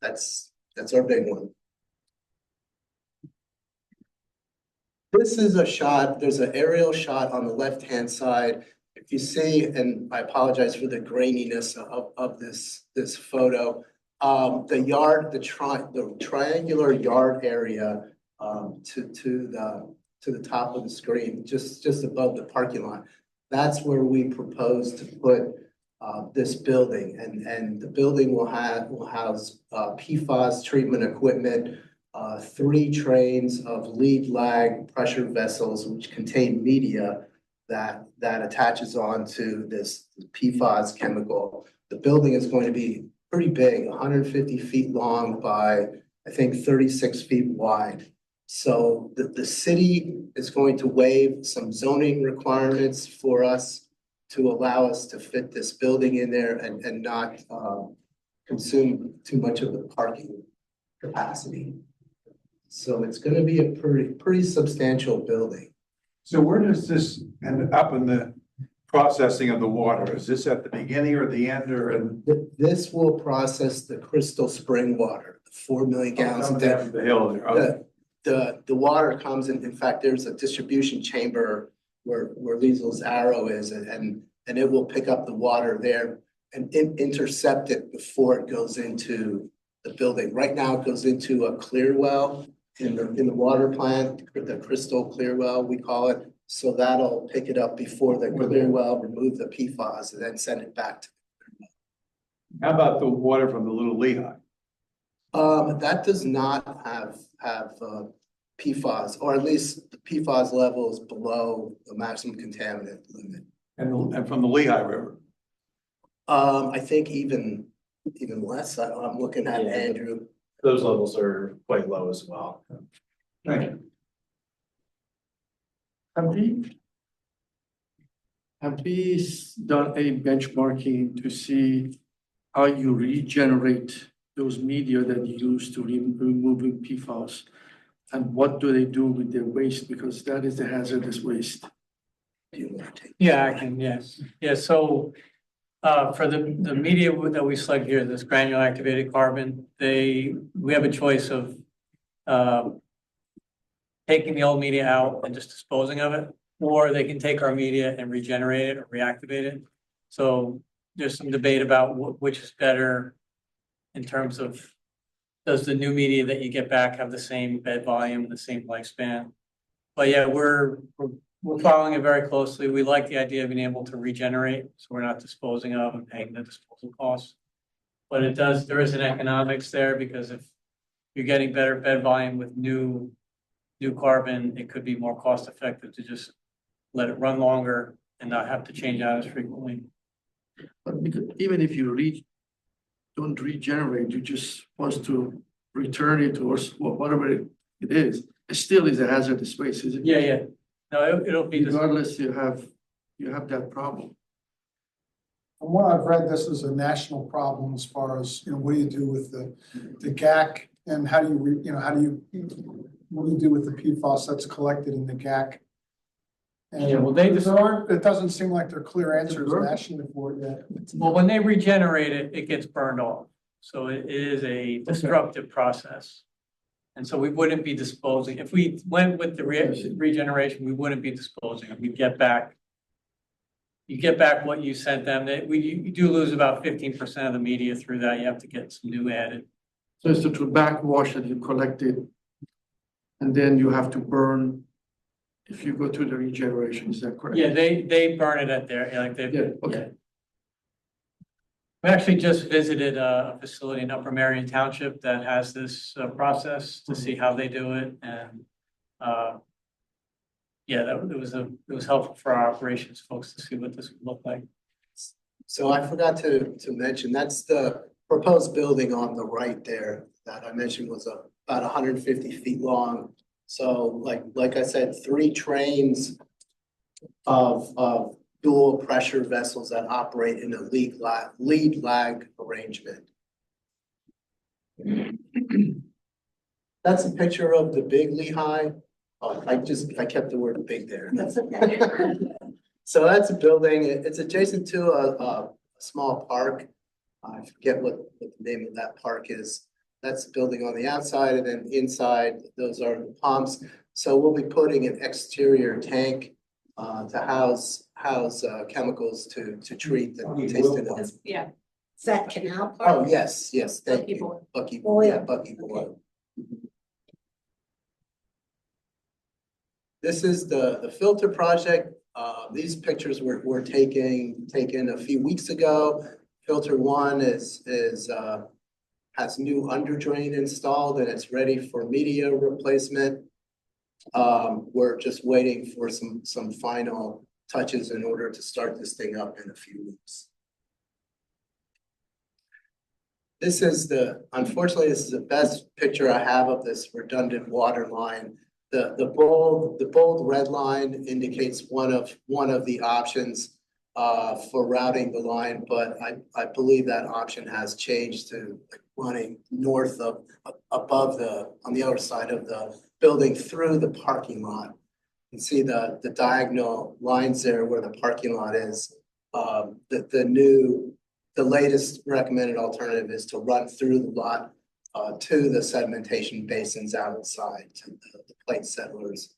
That's our big one. This is a shot, there's an aerial shot on the left-hand side. If you see, and I apologize for the graininess of this photo, the triangular yard area to the top of the screen, just above the parking lot. That's where we propose to put this building, and the building will house PFAS treatment equipment, 3 trains of lead lag pressure vessels which contain media that attaches onto this PFAS chemical. The building is going to be pretty big, 150 feet long by, I think, 36 feet wide. So the city is going to waive some zoning requirements for us to allow us to fit this building in there and not consume too much of the parking capacity. So it's going to be a pretty substantial building. So where does this end up in the processing of the water? Is this at the beginning or the end or? This will process the Crystal Spring water, the 4 million gallons a day. The hill there. Okay. The water comes in fact, there's a distribution chamber where Liesel's arrow is, and it will pick up the water there and intercept it before it goes into the building. Right now it goes into a clear well in the water plant, the Crystal Clear Well, we call it. So that'll pick it up before the clear well, remove the PFAS, and then send it back to the How about the water from the Little Lehigh? that does not have PFAS, or at least the PFAS level is below the maximum contaminant limit. And from the Lehigh River? I think even less. I'm looking at Andrew. Those levels are quite low as well. Thank you. Have we done a benchmarking to see how you regenerate those media that you use to removing PFAS? And what do they do with their waste? Because that is the hazardous waste. Yeah, I can, yes. Yeah, so for the media that we select here, this granular activated carbon, we have a choice of taking the old media out and just disposing of it, or they can take our media and regenerate it or reactivate it. So there's some debate about which is better in terms of, does the new media that you get back have the same bed volume, the same lifespan? But yeah, we're following it very closely. We like the idea of being able to regenerate, so we're not disposing of and paying the disposal costs. But there is an economics there, because if you're getting better bed volume with new carbon, it could be more cost effective to just let it run longer and not have to change out as frequently. But because even if you don't regenerate, you're just supposed to return it or whatever it is. It still is a hazardous waste, isn't it? Yeah. No, it'll be regardless. You have that problem. From what I've read, this is a national problem as far as, what do you do with the GAC And how do you, what do you do with the PFAS that's collected in the GAC? And Yeah, well, it doesn't seem like there are clear answers nationally for it yet. Well, when they regenerate it, it gets burned off. So it is a destructive process. And so we wouldn't be disposing, if we went with the regeneration, we wouldn't be disposing of. We'd get back. You get back what you sent them. You do lose about 15% of the media through that. You have to get some new added. So it's the backwash that you collected, and then you have to burn if you go to the regeneration, is that correct? Yeah, they burn it at their, like they. Yeah, okay. We actually just visited a facility in Upper Marion Township that has this process to see how they do it, and yeah, it was helpful for our operations folks to see what this would look like. So I forgot to mention, that's the proposed building on the right there that I mentioned was about 150 feet long. So like I said, 3 trains of dual pressure vessels that operate in a lead lag arrangement. That's a picture of the big Lehigh. Oh, I kept the word big there. That's okay. So that's a building. It's adjacent to a small park. I forget what the name of that park is. That's the building on the outside, and then inside, those are the pumps. So we'll be putting an exterior tank to house chemicals to treat the taste. Yeah. Is that Canal Park? Oh, yes, thank Bucky you. Boy. Bucky, Boy. yeah, Bucky Boy. This is the filter project. These pictures were taken a few weeks ago. Filter 1 has new under drain installed and it's ready for media replacement. We're just waiting for some final touches in order to start this thing up in a few weeks. Unfortunately, this is the best picture I have of this redundant water line. The bold red line indicates one of the options for routing the line, but I believe that option has changed to running north of on the other side of the building through the parking lot. You can see the diagonal lines there where the parking lot is. The latest recommended alternative is to run through the lot to the sedimentation basins outside to the plate settlers.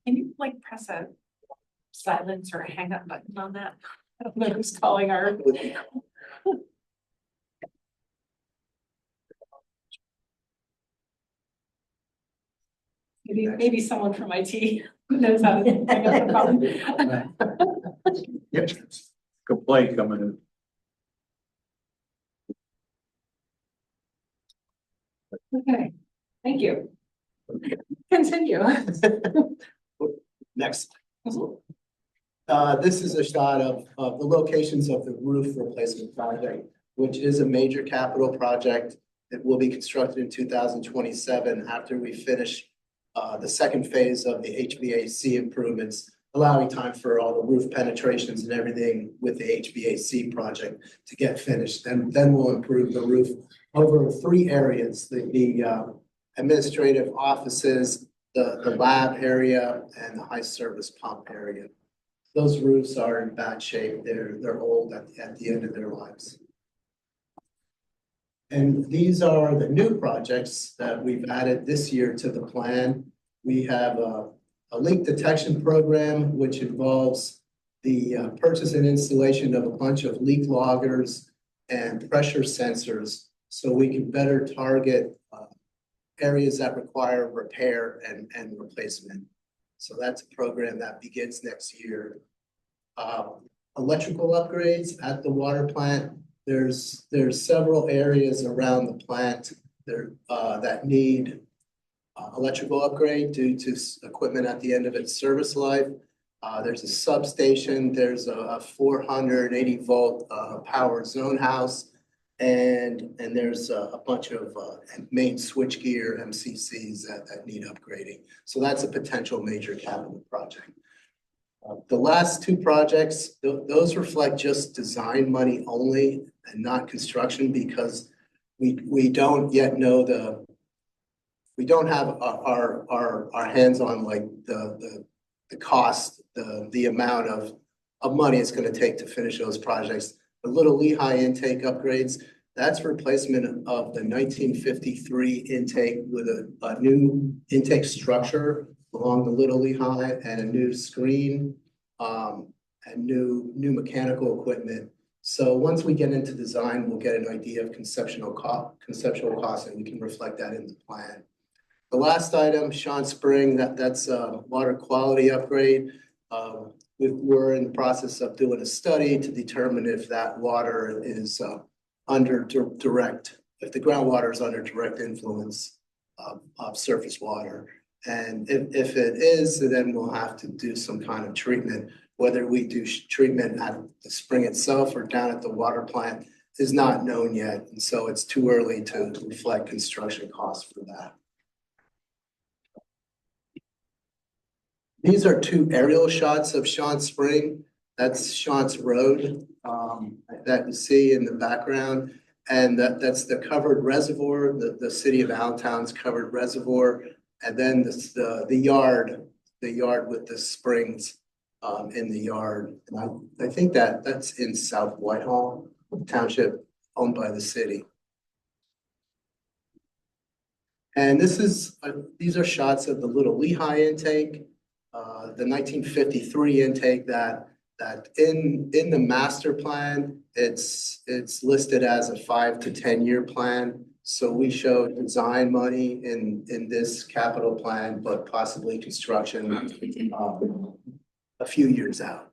Can you press a silence or a hang up button on that? I don't know who's calling our. Maybe someone from IT knows how to hang up the phone. Yep. Complaint coming in. Okay, thank you. Continue. Next. This is a shot of the locations of the roof replacement project, which is a major capital project that will be constructed in 2027 after we finish the second phase of the HVAC improvements, allowing time for all the roof penetrations and everything with the HVAC project to get finished. And then we'll improve the roof over 3 areas, the administrative offices, the lab area, and the high service pump area. Those roofs are in bad shape. They're old at the end of their lives. And these are the new projects that we've added this year to the plan. We have a leak detection program, which involves the purchase and installation of a bunch of leak loggers and pressure sensors so we can better target areas that require repair and replacement. So that's a program that begins next year. Electrical upgrades at the water plant. There's several areas around the plant there that need electrical upgrade due to equipment at the end of its service life. There's a substation. There's a 480 volt power zone house. And there's a bunch of main switchgear MCCs that need upgrading. So that's a potential major capital project. The last 2 projects, those reflect just design money only. not construction because we don't yet know we don't have our hands on like the cost, the amount of money it's gonna take to finish those projects. The Little Lehigh intake upgrades, that's replacement of the 1953 intake with a new intake structure along the Little Lehigh and a new screen, and new mechanical equipment. So once we get into design, we'll get an idea of conceptual cost, and we can reflect that in the plan. The last item, Sean Spring, that's a water quality upgrade. We're in the process of doing a study to determine if that water is under direct, if the groundwater is under direct influence of surface water. And if it is, then we'll have to do some kind of treatment. Whether we do treatment at the spring itself or down at the water plant is not known yet. And so it's too early to reflect construction costs for that. These are two aerial shots of Shantz Spring. That's Shantz Road that you see in the background. And that's the covered reservoir, the city of Allentown's covered reservoir. And then the yard with the springs in the yard. And I think that's in South Whitehall Township, owned by the city. And these are shots of the Little Lehigh intake, the 1953 intake that in the master plan, it's listed as a 5 to 10 year plan. So we show design money in this capital plan, but possibly construction a few years out.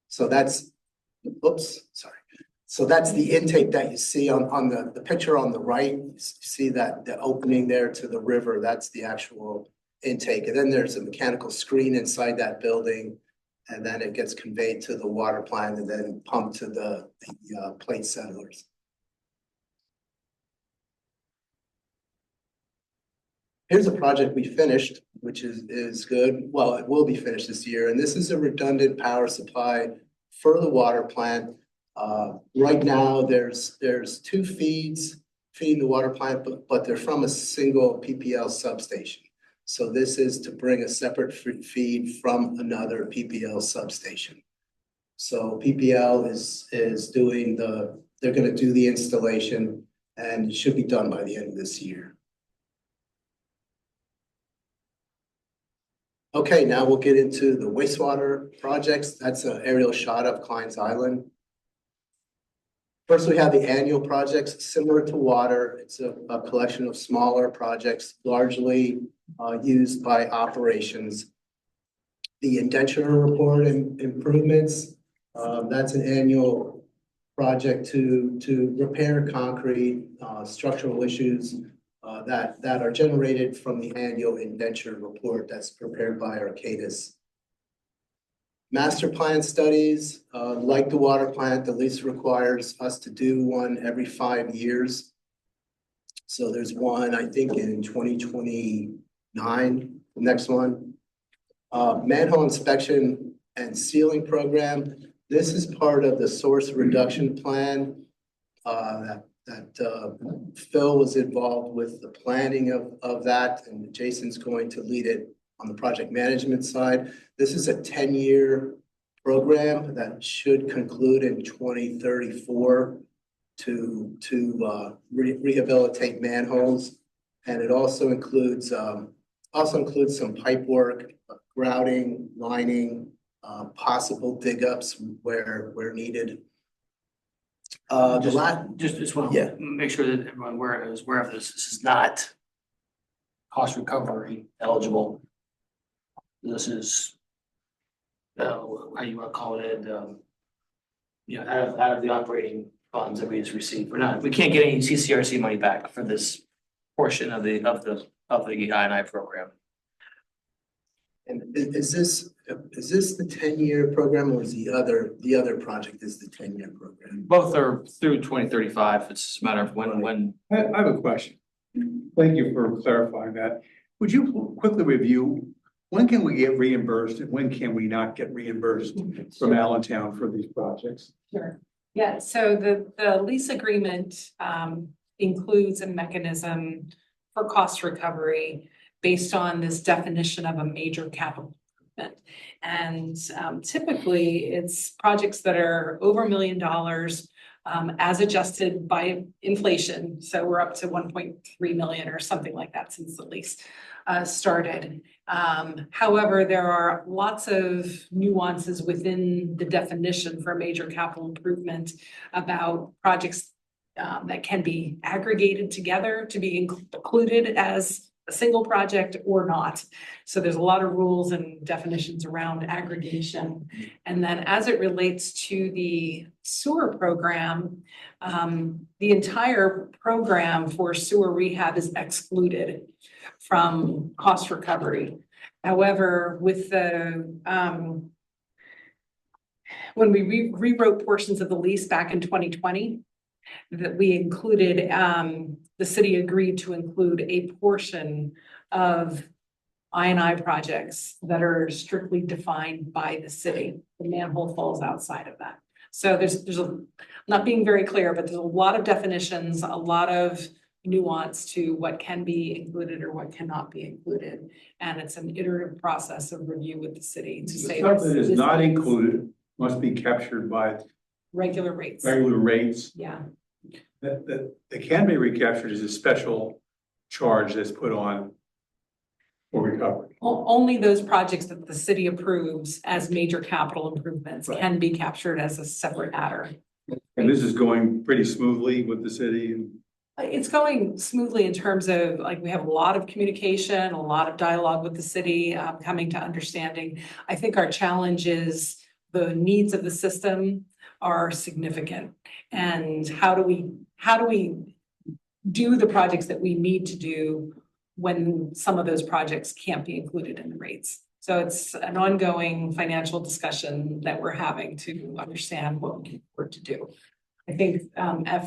So that's, So that's the intake that you see on the picture on the right. You see that the opening there to the river, that's the actual intake. And then there's a mechanical screen inside that building. And then it gets conveyed to the water plant and then pumped to the plate settlers. Here's a project we finished, which is good. Well, it will be finished this year. And this is a redundant power supply for the water plant. Right now, there's two feeds feeding the water plant, but they're from a single PPL substation. So this is to bring a separate feed from another PPL substation. So PPL is doing they're going to do the installation, and it should be done by the end of this year. Okay, now we'll get into the wastewater projects. That's an aerial shot of Klein's Island. First, we have the annual projects similar to water. It's a collection of smaller projects, largely used by operations. The indenture report and improvements, that's an annual project to repair concrete, structural issues that are generated from the annual indenture report that's prepared by Arcadis. Master plan studies, like the water plant, the lease requires us to do one every 5 years. So there's one, I think, in 2029, the next one. Manhole inspection and sealing program. This is part of the source reduction plan that Phil was involved with the planning of that, and Jason's going to lead it on the project management side. This is a 10-year program that should conclude in 2034 to rehabilitate manholes. And it also includes some pipe work, grouting, lining, possible dig ups where needed. Just want to make sure that everyone is aware of this. This is not cost recovery eligible. This is how you want to call it, out of the operating funds that we just received. We can't get any CCRC money back for this portion of the I&I program. And is this the 10-year program, or is the other project is the 10-year program? Both are through 2035. It's just a matter of when. I have a question. Thank you for clarifying that. Would you quickly review, when can we get reimbursed and when can we not get reimbursed from Allentown for these projects? Sure. Yeah, so the lease agreement includes a mechanism for cost recovery based on this definition of a major capital improvement. And typically, it's projects that are over $1 million as adjusted by inflation. So we're up to 1.3 million or something like that since the lease started. However, there are lots of nuances within the definition for major capital improvement about projects that can be aggregated together to be included as a single project or not. So there's a lot of rules and definitions around aggregation. And then as it relates to the sewer program, the entire program for sewer rehab is excluded from cost recovery. However, with the when we rewrote portions of the lease back in 2020, that we included, the city agreed to include a portion of I&I projects that are strictly defined by the city. The manhole falls outside of that. So I'm not being very clear, but there's a lot of definitions, a lot of nuance to what can be included or what cannot be included. And it's an iterative process of review with the city to say. Stuff that is not included must be captured by Regular rates. regular rates. Yeah. That can be recaptured as a special charge that's put on for recovery. Only those projects that the city approves as major capital improvements Right. can be captured as a separate adder. And this is going pretty smoothly with the city. And It's going smoothly in terms of, like, we have a lot of communication, a lot of dialogue with the city, coming to understanding. I think our challenge is the needs of the system are significant. And how do we do the projects that we need to do when some of those projects can't be included in the rates? So it's an ongoing financial discussion that we're having to understand what we can afford to do. I think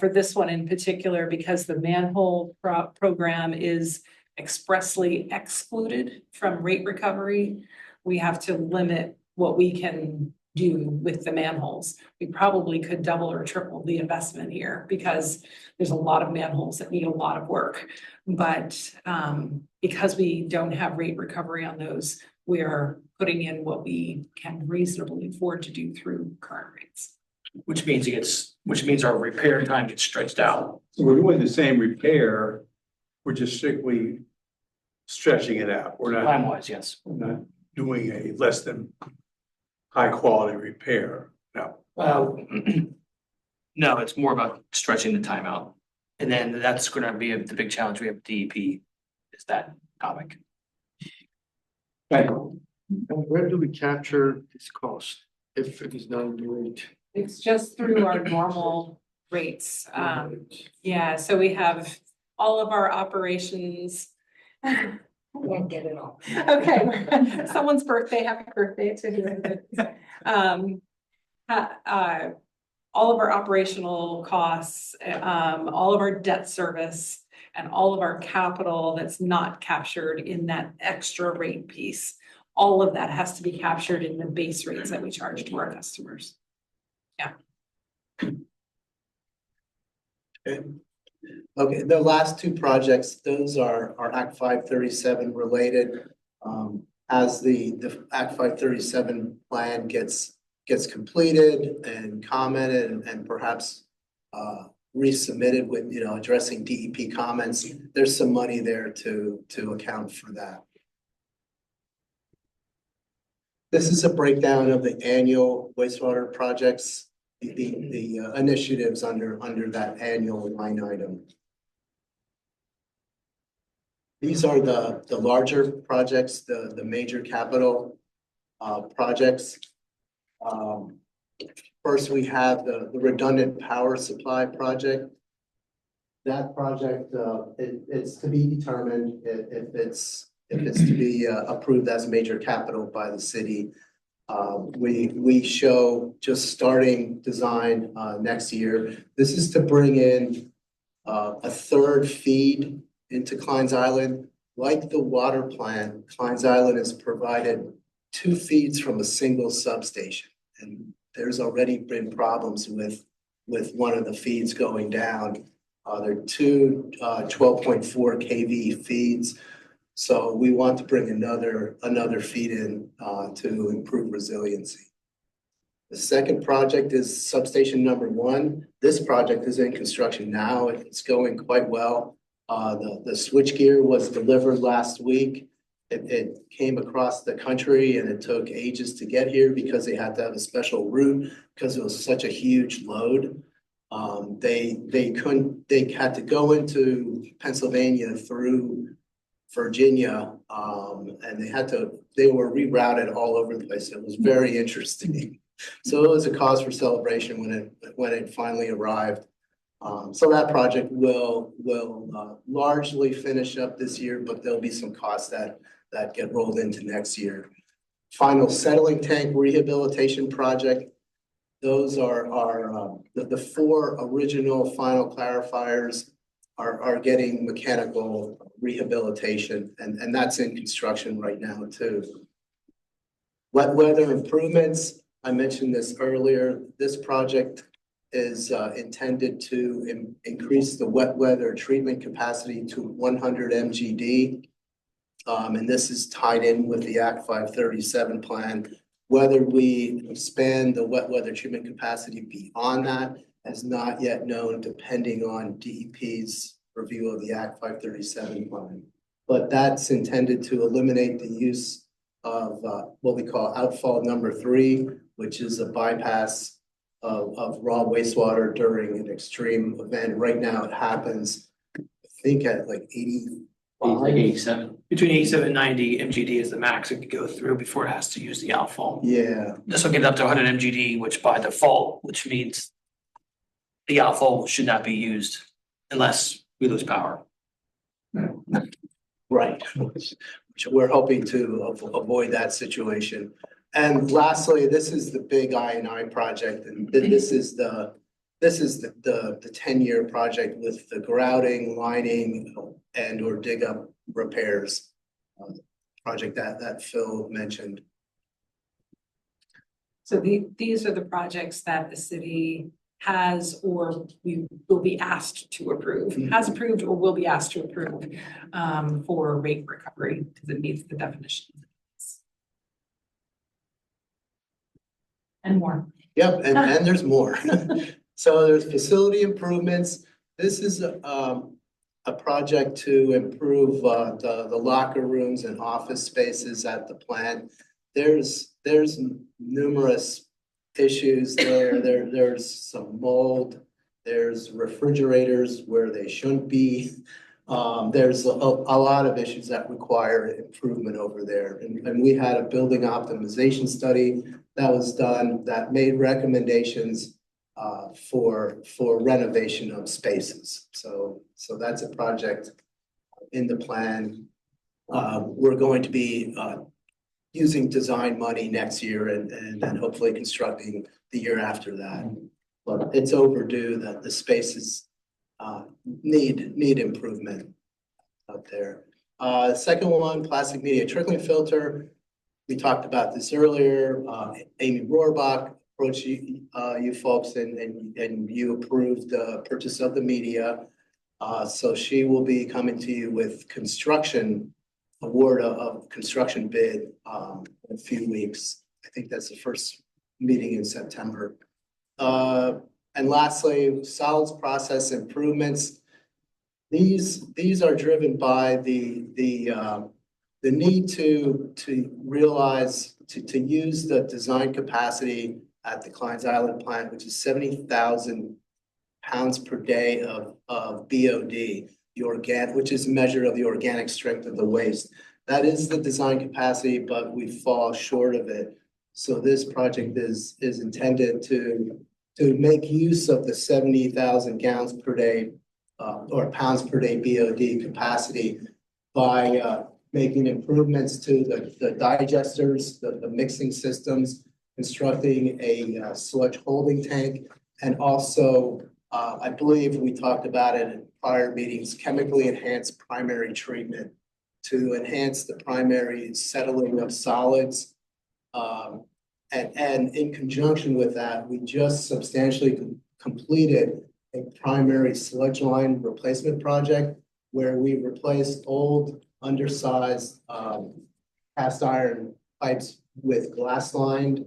for this one in particular, because the manhole program is expressly excluded from rate recovery, we have to limit what we can do with the manholes. We probably could double or triple the investment here because there's a lot of manholes that need a lot of work. But because we don't have rate recovery on those, we are putting in what we can reasonably afford to do through current rates. Which means our repair time gets stretched out. so we're doing the same repair, we're just strictly stretching it out. We're Time not, wise, yes. we're not doing a less than high quality repair. No. Well, no, it's more about stretching the time out. And then that's gonna be the big challenge we have with DEP is that topic. Thank you. And where do we capture this cost if it is done during? It's just through our normal rates. Yeah, so we have all of our operations. Can't get it all. Okay, someone's birthday, happy birthday to whoever. All of our operational costs, all of our debt service, and all of our capital that's not captured in that extra rate piece. All of that has to be captured in the base rates that we charge to our customers. Yeah. Okay, the last two projects, those are Act 537 related. As the Act 537 plan gets completed and commented and perhaps resubmitted with, addressing DEP comments, there's some money there to account for that. This is a breakdown of the annual wastewater projects, the initiatives under that annual line item. These are the larger projects, the major capital projects. First, we have the redundant power supply project. That project, it's to be determined if it's to be approved as major capital by the city. We show just starting design next year. This is to bring in a third feed into Klein's Island. Like the water plant, Klein's Island is provided 2 feeds from a single substation. And there's already been problems with with one of the feeds going down. There are two 12.4 kV feeds. So we want to bring another feed in to improve resiliency. The second project is substation number 1. This project is in construction now. It's going quite well. The switchgear was delivered last week. It came across the country and it took ages to get here because they had to have a special route because it was such a huge load. They had to go into Pennsylvania through Virginia, and they were rerouted all over the place. It was very interesting. So it was a cause for celebration when it finally arrived. So that project will largely finish up this year, but there'll be some costs that get rolled into next year. Final settling tank rehabilitation project. Those are the 4 original final clarifiers are getting mechanical rehabilitation, and that's in construction right now too. Wet weather improvements, I mentioned this earlier. This project is intended to increase the wet weather treatment capacity to 100 MGD. And this is tied in with the Act 537 plan. Whether we expand the wet weather treatment capacity beyond that is not yet known, depending on DEP's review of the Act 537 plan. But that's intended to eliminate the use of what we call outfall number 3, which is a bypass of raw wastewater during an extreme event. Right now it happens, I think, at like 80. Like 87. Between 87 and 90 MGD is the max it could go through before it has to use the outfall. Yeah. This will get up to 100 MGD, which by default, which means the outfall should not be used unless we lose power. Right. Which we're hoping to avoid that situation. And lastly, this is the big I&I project, and this is the 10-year project with the grouting, lining, and or dig up repairs. Project that Phil mentioned. So these are the projects that the city has or we will be asked to approve, has approved or will be asked to approve for rate recovery because it meets the definition. And more. Yep, and there's more. So there's facility improvements. This is a project to improve the locker rooms and office spaces at the plant. There's numerous issues there. There's some mold. There's refrigerators where they shouldn't be. There's a lot of issues that require improvement over there. And we had a building optimization study that was done that made recommendations for renovation of spaces. So that's a project in the plan. We're going to be using design money next year and then hopefully constructing the year after that. But it's overdue that the spaces need improvement out there. Second one, plastic media trickling filter. We talked about this earlier. Amy Rohrbach approached you folks and you approved the purchase of the media. So she will be coming to you with award of construction bid in a few weeks. I think that's the first meeting in September. And lastly, solids process improvements. These are driven by the need to realize to use the design capacity at the Kleins Island plant, which is 70,000 pounds per day of BOD, which is a measure of the organic strength of the waste. That is the design capacity, but we fall short of it. So this project is intended to make use of the 70,000 gallons per day or pounds per day BOD capacity by making improvements to the digesters, the mixing systems, constructing a sludge holding tank, and also, I believe we talked about it in prior meetings, chemically enhanced primary treatment to enhance the primary settling of solids. And in conjunction with that, we just substantially completed a primary sludge line replacement project where we replaced old undersized cast iron pipes with glass-lined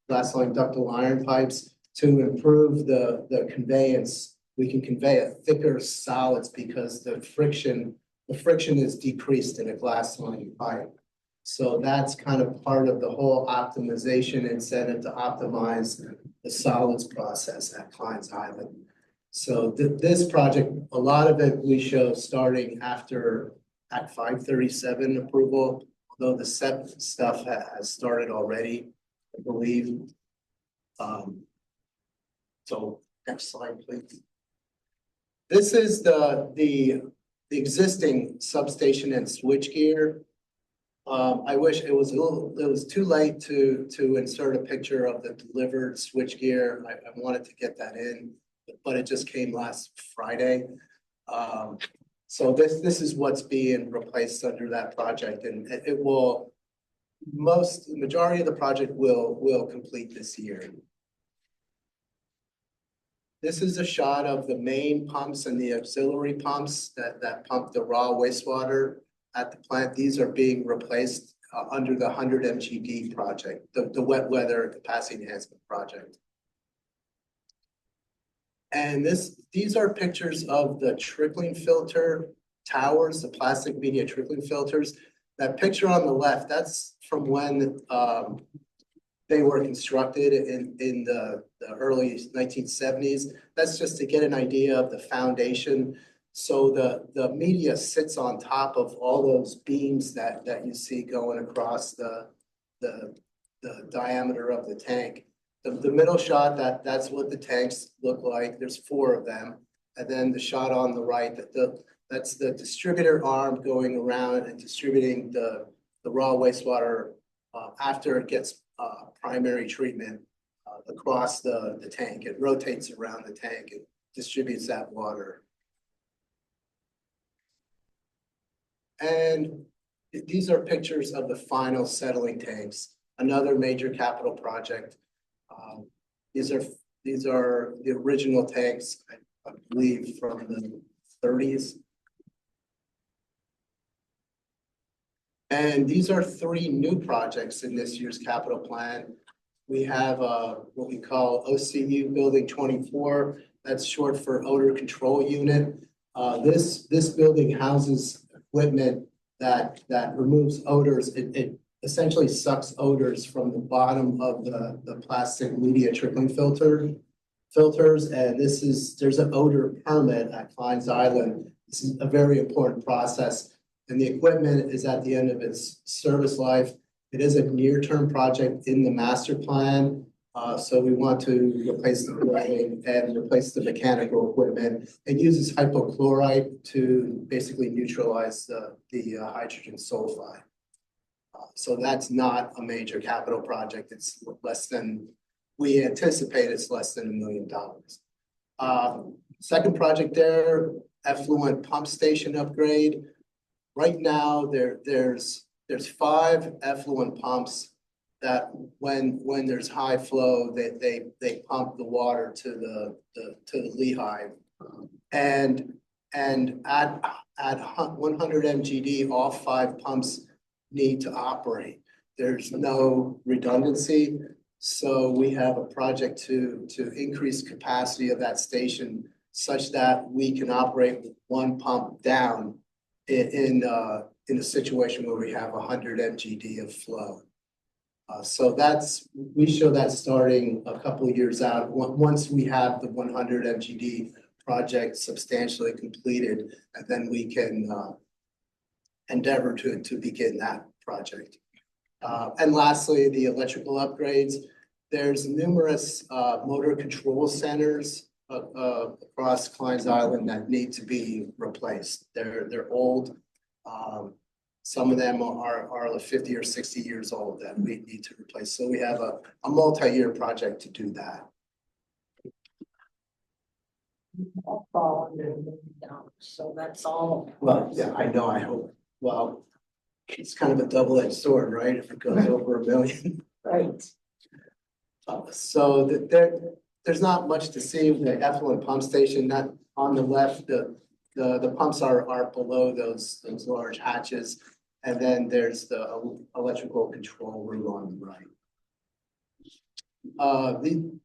ductile iron pipes to improve the conveyance. We can convey a thicker solids because the friction is decreased in a glass-lined pipe. So that's kind of part of the whole optimization incentive to optimize the solids process at Klein's Island. So this project, a lot of it we show starting after Act 537 approval, although the SEP stuff has started already, I believe. So next slide, please. This is the existing substation and switchgear. I wish it was too late to insert a picture of the delivered switchgear. I wanted to get that in, but it just came last Friday. So this is what's being replaced under that project, and it will, the majority of the project will complete this year. This is a shot of the main pumps and the auxiliary pumps that pump the raw wastewater at the plant. These are being replaced under the 100 MGD project, the wet weather capacity enhancement project. And these are pictures of the trickling filter towers, the plastic media trickling filters. That picture on the left, that's from when they were constructed in the early 1970s. That's just to get an idea of the foundation. So the media sits on top of all those beams that you see going across the diameter of the tank. The middle shot, that's what the tanks look like. There's 4 of them. And then the shot on the right, that's the distributor arm going around and distributing the raw wastewater after it gets primary treatment across the tank. It rotates around the tank and distributes that water. And these are pictures of the final settling tanks, another major capital project. These are the original tanks, I believe, from the 30s. And these are 3 new projects in this year's capital plan. We have what we call OCU Building 24. That's short for Odor Control Unit. This building houses equipment that removes odors. It essentially sucks odors from the bottom of the plastic media trickling filters. And there's an odor permit at Klein's Island. This is a very important process. And the equipment is at the end of its service life. It is a near-term project in the master plan. So we want to replace the lighting and replace the mechanical equipment. It uses hypochlorite to basically neutralize the hydrogen sulfide. So that's not a major capital project. It's less than, we anticipate it's less than $1 million. Second project there, effluent pump station upgrade. Right now, there's 5 effluent pumps that when there's high flow, they pump the water to the Lehigh. And at 100 MGD, all 5 pumps need to operate. There's no redundancy. So we have a project to increase capacity of that station such that we can operate with 1 pump down in a situation where we have 100 MGD of flow. So we show that starting a couple of years out. Once we have the 100 MGD project substantially completed, and then we can endeavor to begin that project. And lastly, the electrical upgrades. There's numerous motor control centers across Klein's Island that need to be replaced. They're old. Some of them are 50 or 60 years old that we need to replace. So we have a multi-year project to do that. All fall under $1 million, so that's all. Well, yeah, I know, I hope. Well, it's kind of a double-edged sword, right? If it goes over $1 million. Right. So there's not much to see. The effluent pump station, not on the left, the pumps are below those large hatches. And then there's the electrical control room on the right.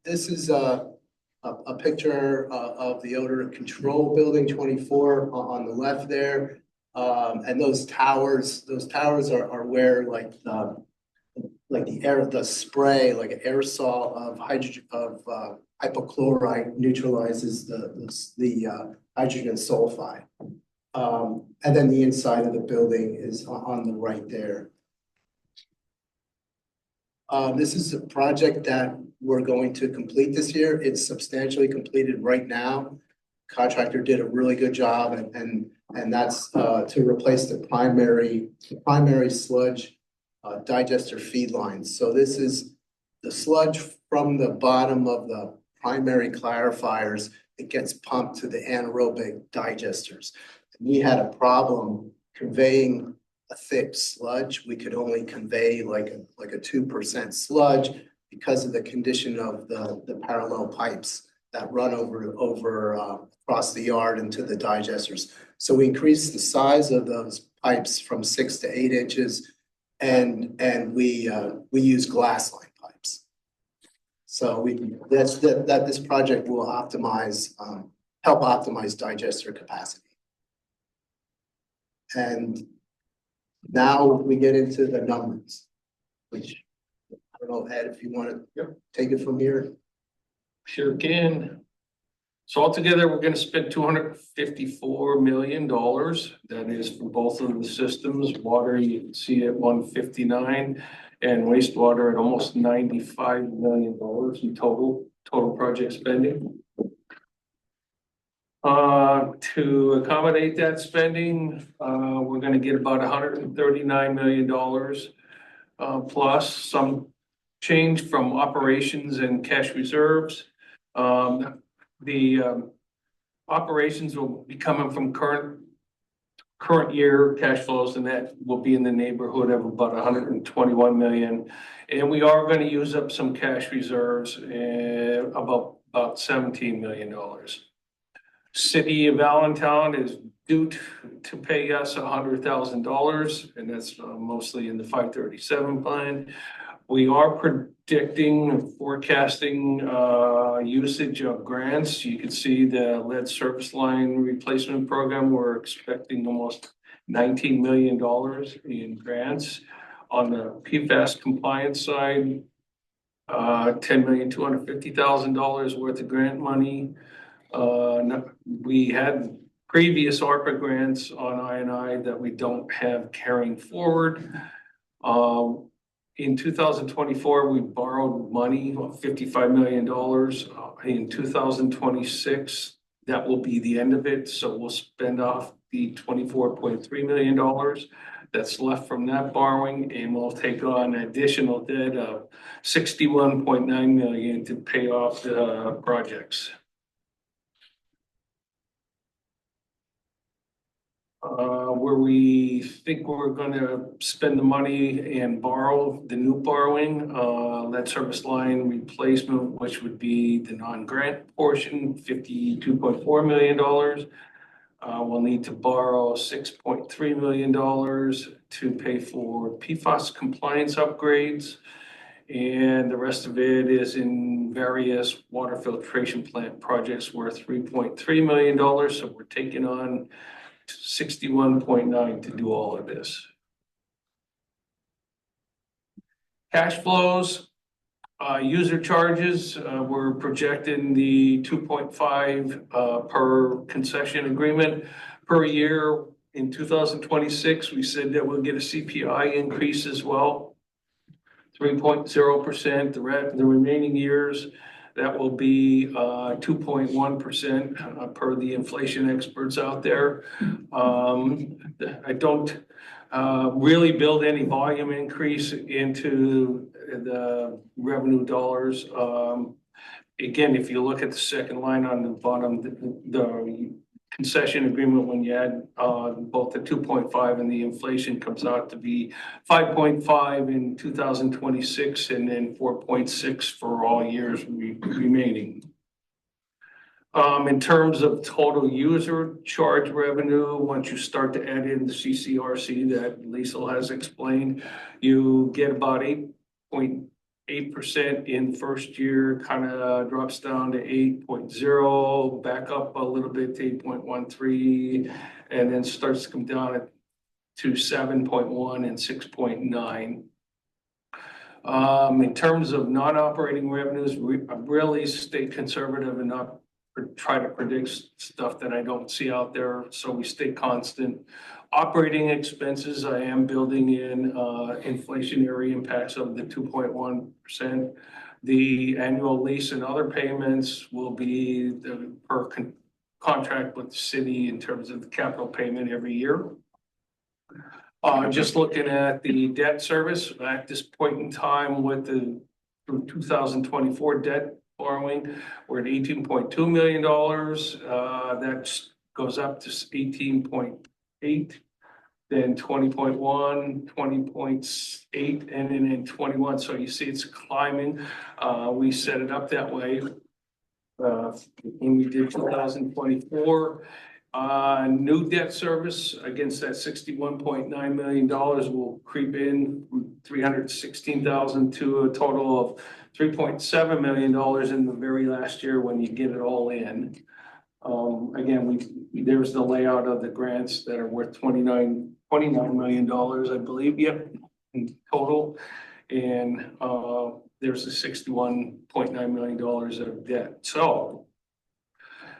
This is a picture of the odor control building 24 on the left there. And those towers are where like the spray, like an aerosol of hydrogen, of hypochlorite neutralizes the hydrogen sulfide. And then the inside of the building is on the right there. This is a project that we're going to complete this year. It's substantially completed right now. Contractor did a really good job, and that's to replace the primary sludge digester feed lines. So this is the sludge from the bottom of the primary clarifiers. It gets pumped to the anaerobic digesters. We had a problem conveying a thick sludge. We could only convey like a 2% sludge because of the condition of the parallel pipes that run over across the yard into the digesters. So we increased the size of those pipes from 6 to 8 inches, and we use glass line pipes. So this project will optimize, help optimize digester capacity. And now we get into the numbers, which I don't know, Ed, if you want to take it from here. Sure can. So altogether, we're going to spend $254 million. That is for both of the systems. Water, you can see at 159, and wastewater at almost $95 million in total project spending. To accommodate that spending, we're going to get about $139 million plus some change from operations and cash reserves. The operations will be coming from current year cash flows, and that will be in the neighborhood of about 121 million. And we are going to use up some cash reserves, about $17 million. City of Allentown is due to pay us $100,000, and that's mostly in the 537 plan. We are predicting, forecasting usage of grants. You can see the lead surface line replacement program. We're expecting almost $19 million in grants. On the PFAS compliance side, $10,250,000 worth of grant money. We had previous ARPA grants on I&I that we don't have carrying forward. In 2024, we borrowed money, $55 million. In 2026, that will be the end of it. So we'll spend off the $24.3 million that's left from that borrowing, and we'll take on additional debt of $61.9 million to pay off the projects. Where we think we're going to spend the money and borrow the new borrowing, lead service line replacement, which would be the non-grant portion, $52.4 million. We'll need to borrow $6.3 million to pay for PFAS compliance upgrades. And the rest of it is in various water filtration plant projects worth $3.3 million. So we're taking on 61.9 to do all of this. Cash flows, user charges, we're projecting the 2.5 per concession agreement per year. In 2026, we said that we'll get a CPI increase as well, 3.0%. The remaining years, that will be 2.1% per the inflation experts out there. I don't really build any volume increase into the revenue dollars. Again, if you look at the second line on the bottom, the concession agreement, when you add both the 2.5 and the inflation, comes out to be 5.5 in 2026 and then 4.6 for all years remaining. In terms of total user charge revenue, once you start to add in the CCRC that Liesl has explained, you get about 8.8% in first year, kind of drops down to 8.0, back up a little bit to 8.13, and then starts to come down to 7.1 and 6.9. In terms of non-operating revenues, we really stay conservative and not try to predict stuff that I don't see out there, so we stay constant. Operating expenses, I am building in inflationary impacts of the 2.1%. The annual lease and other payments will be the per contract with the city in terms of the capital payment every year. Just looking at the debt service at this point in time with the 2024 debt borrowing, we're at $18.2 million. That goes up to 18.8, then 20.1, 20.8, and then in 21. So you see it's climbing. We set it up that way when we did 2024. New debt service against that $61.9 million will creep in from $316,000 to a total of $3.7 million in the very last year when you get it all in. Again, there's the layout of the grants that are worth $29 million, I believe, yep, in total. And there's the $61.9 million of debt. So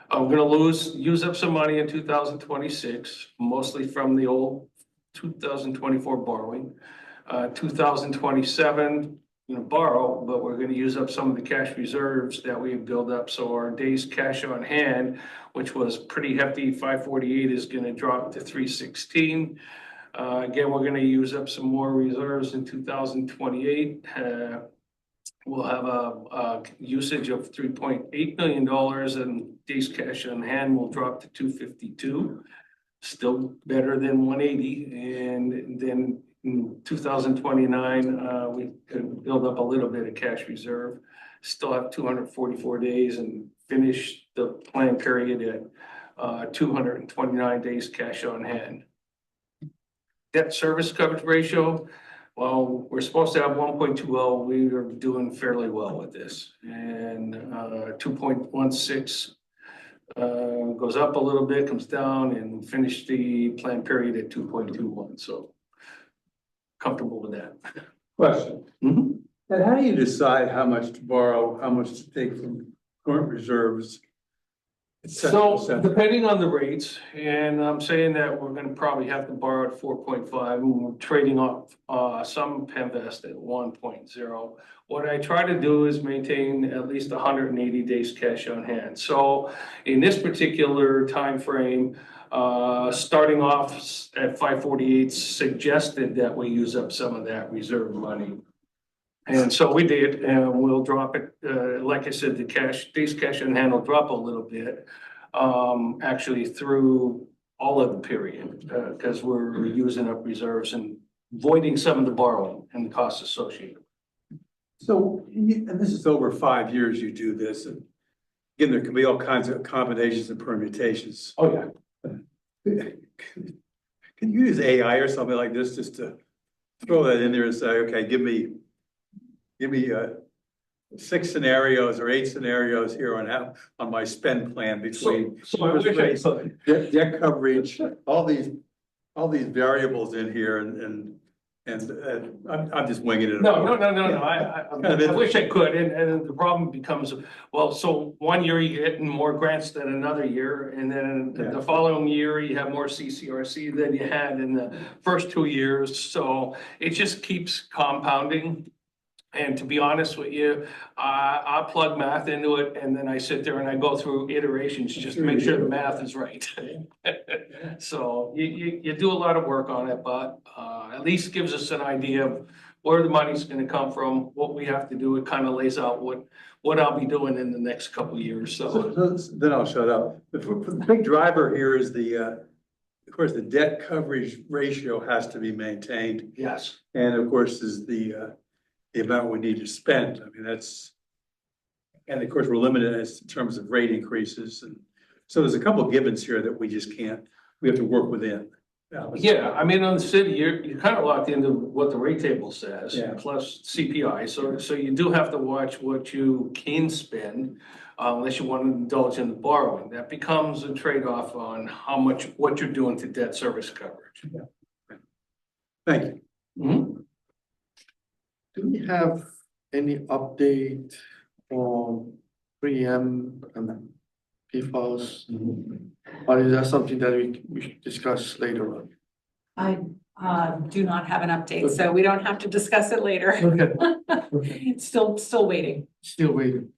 I'm gonna use up some money in 2026, mostly from the old 2024 borrowing. 2027, borrow, but we're gonna use up some of the cash reserves that we have built up. So our days cash on hand, which was pretty hefty, 548, is gonna drop to 316. Again, we're gonna use up some more reserves in 2028. We'll have a usage of $3.8 million, and days cash on hand will drop to 252. Still better than 180. And then in 2029, we could build up a little bit of cash reserve, still have 244 days, and finish the plan period at 229 days cash on hand. Debt service coverage ratio, well, we're supposed to have 1.20. We are doing fairly well with this. And 2.16 goes up a little bit, comes down, and finish the plan period at 2.21. So comfortable with that. Question. And how do you decide how much to borrow, how much to take from current reserves? So depending on the rates, and I'm saying that we're gonna probably have to borrow at 4.5, and we're trading off some Pemvest at 1.0. What I try to do is maintain at least 180 days cash on hand. So in this particular time frame, starting off at 548 suggested that we use up some of that reserve money. And so we did, and we'll drop it. Like I said, the days cash on hand will drop a little bit, actually through all of the period, because we're using up reserves and voiding some of the borrowing and the costs associated. So, and this is over 5 years you do this, and again, there can be all kinds of combinations and permutations. Oh, yeah. Can you use AI or something like this just to throw that in there and say, okay, give me 6 scenarios or 8 scenarios here on my spend plan between So I wish I could. debt coverage, all these variables in here, and I'm just winging it. No. I wish I could, and the problem becomes, well, so one year you're getting more grants than another year, and then the following year you have more CCRC than you had in the first 2 years. So it just keeps compounding. And to be honest with you, I plug math into it, and then I sit there and I go through iterations just to make sure the math is right. So you do a lot of work on it, but at least gives us an idea of where the money's gonna come from, what we have to do. It kind of lays out what I'll be doing in the next couple of years, so. Then I'll shut up. The big driver here is of course, the debt coverage ratio has to be maintained. Yes. And of course, is the amount we need to spend. I mean, and of course, we're limited as in terms of rate increases. And so there's a couple of givens here that we have to work within. Yeah, I mean, on the city, you're kind of locked into what the rate table says, Yeah. plus CPI. So you do have to watch what you can spend, unless you want to indulge in the borrowing. That becomes a trade-off on what you're doing to debt service coverage. Thank you. Mhm. Do we have any update on 3M and PFAS? Or is that something that we should discuss later on? I do not have an update, so we don't have to discuss it later. Okay. Still waiting. Still waiting.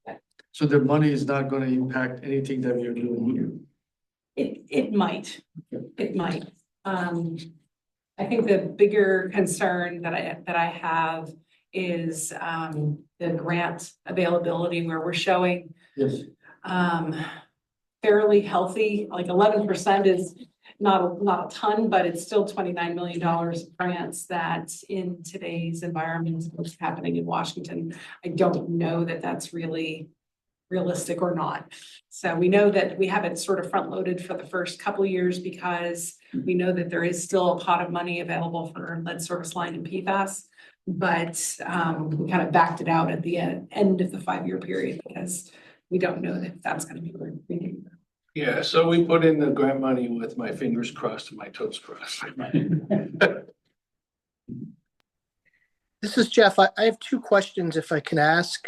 So the money is not gonna impact anything that we are doing here? It might. I think the bigger concern that I have is the grant availability, where we're showing Yes. fairly healthy, like 11% is not a ton, but it's still $29 million of grants that in today's environment, what's happening in Washington, I don't know that that's really realistic or not. So we know that we have it sort of front loaded for the first couple of years because we know that there is still a pot of money available for lead service line and PFAS. But we kind of backed it out at the end of the 5-year period because we don't know that that's going to be renewed. Yeah, so we put in the grant money with my fingers crossed and my toes crossed. This is Jeff. I have 2 questions if I can ask.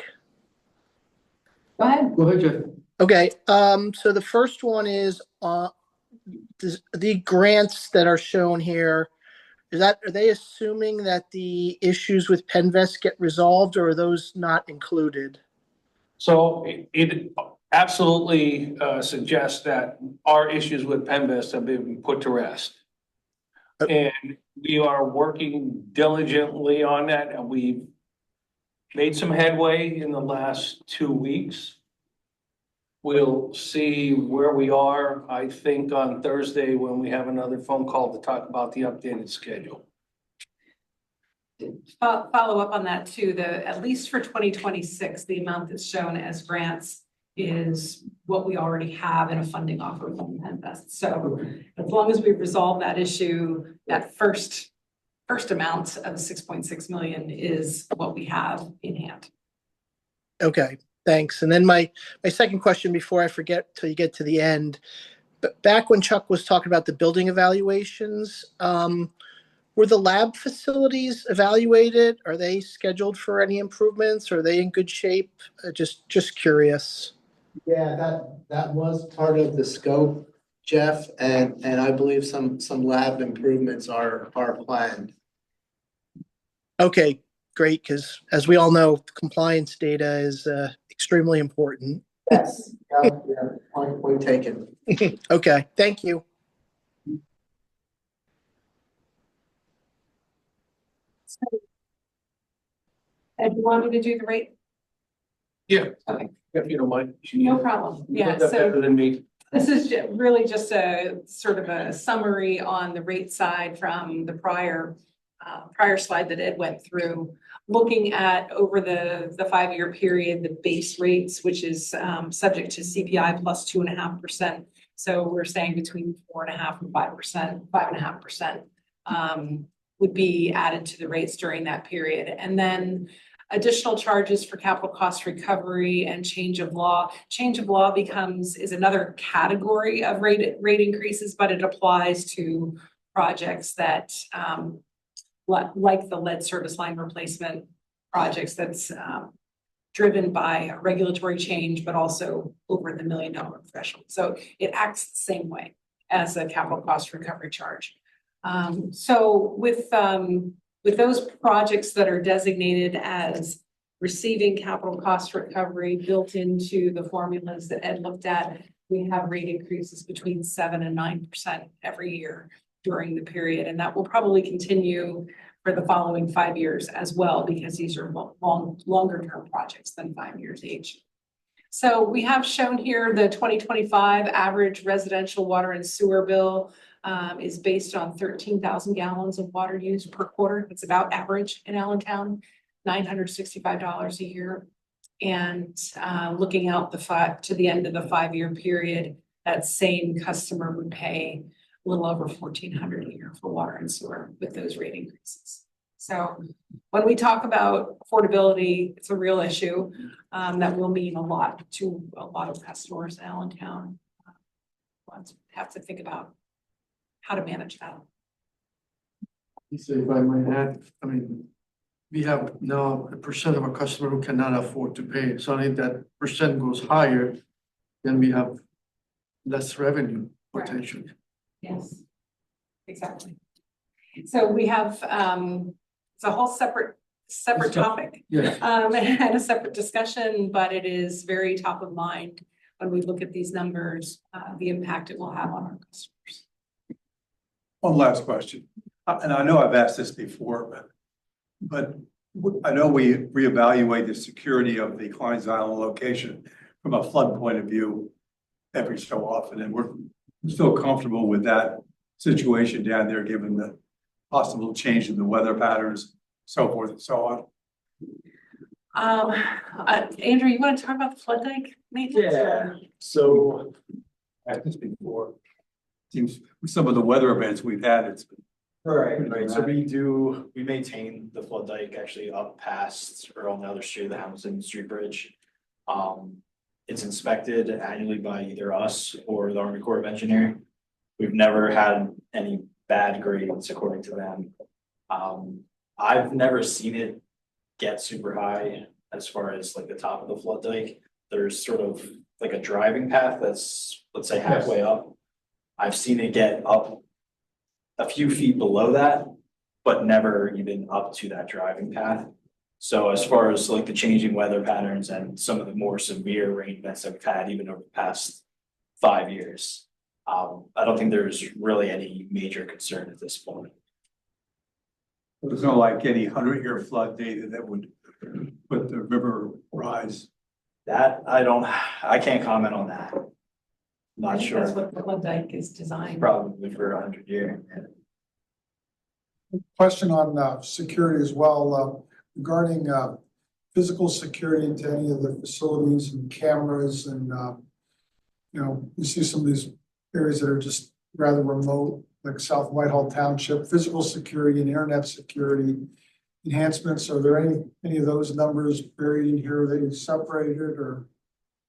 Go ahead. Go ahead, Jeff. Okay, so the first one is the grants that are shown here. Are they assuming that the issues with Penvest get resolved, or are those not included? So it absolutely suggests that our issues with Penvest have been put to rest. And we are working diligently on that, and we've made some headway in the last 2 weeks. We'll see where we are, I think, on Thursday when we have another phone call to talk about the updated schedule. Follow up on that too. At least for 2026, the amount that's shown as grants is what we already have in a funding offer from Penvest. So as long as we resolve that issue, that first amount of 6.6 million is what we have in hand. Okay, thanks. And then my second question before I forget till you get to the end, but back when Chuck was talking about the building evaluations, were the lab facilities evaluated? Are they scheduled for any improvements? Are they in good shape? Just curious. Yeah, that was part of the scope, Jeff, and I believe some lab improvements are planned. Okay, great, because as we all know, compliance data is extremely important. Yes, yeah, point taken. Okay, thank you. Ed, you want me to do the rate? Yeah. Okay. If you don't mind. No problem. You Yeah, did that so better than me. this is really just a sort of a summary on the rate side from the prior slide that Ed went through, looking at over the 5-year period, the base rates, which is subject to CPI plus 2.5%. So we're saying between 4.5% and 5%, 5.5% would be added to the rates during that period. And then additional charges for capital cost recovery and change of law. Change of law is another category of rate increases, but it applies to projects that like the lead service line replacement projects that's driven by a regulatory change, but also over the $1 million threshold. So it acts the same way as a capital cost recovery charge. So with those projects that are designated as receiving capital cost recovery built into the formulas that Ed looked at, we have rate increases between 7% and 9% every year during the period. And that will probably continue for the following 5 years as well, because these are longer term projects than 5 years each. So we have shown here the 2025 average residential water and sewer bill is based on 13,000 gallons of water used per quarter. It's about average in Allentown, $965 a year. And looking out to the end of the 5-year period, that same customer would pay a little over $1,400 a year for water and sewer with those rate increases. So when we talk about affordability, it's a real issue that will mean a lot to a lot of customers in Allentown. We'll have to think about how to manage that. So if I might add, I mean, we have now a percent of our customer who cannot afford to pay. So if that percent goes higher, then we have less revenue potentially. Yes, exactly. So we have, it's a whole separate topic. Yeah. And a separate discussion, but it is very top of mind when we look at these numbers, the impact it will have on our customers. One last question, and I know I've asked this before, but I know we reevaluate the security of the Kleins Island location from a flood point of view every so often, and we're still comfortable with that situation down there, given the possible change in the weather patterns, so forth and so on. Andrew, you want to talk about the flood dike maintenance? Yeah, so Asked this before. Seems with some of the weather events we've had, it's been right, so we maintain the flood dike actually up past or on the other street of the Hamilton Street Bridge. It's inspected annually by either us or the Army Corps of Engineering. We've never had any bad grades according to them. I've never seen it get super high as far as like the top of the flood dike. There's sort of like a driving path that's, let's say, halfway up. I've seen it get up a few feet below that, but never even up to that driving path. So as far as like the changing weather patterns and some of the more severe rain events that we've had even over the past 5 years, I don't think there's really any major concern at this point. There's no like any 100-year flood data that would put the river rise. That I can't comment on that. Not sure. That's what the flood dike is designed. Probably for 100 years. Question on security as well, regarding physical security into any of the facilities and cameras and, you know, you see some of these areas that are just rather remote, like South Whitehall Township, physical security and internet security enhancements. Are there any of those numbers buried in here that you separated or?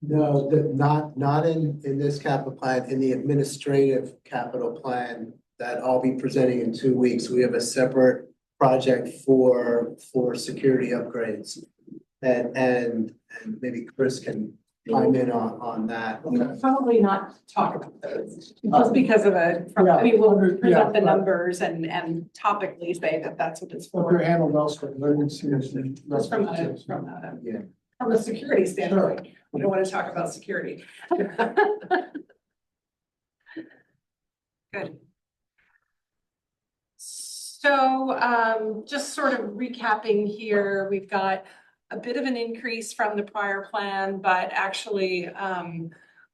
No, not in this capital plan, in the administrative capital plan that I'll be presenting in 2 weeks. We have a separate project for security upgrades. And maybe Chris can chime in on that. We'll probably not talk about those, just because of I mean, we'll present the numbers and topically say that that's what it's But for. they're handled elsewhere, I didn't see it. Just from a security standpoint, we don't want to talk about security. Good. So just sort of recapping here, we've got a bit of an increase from the prior plan, but actually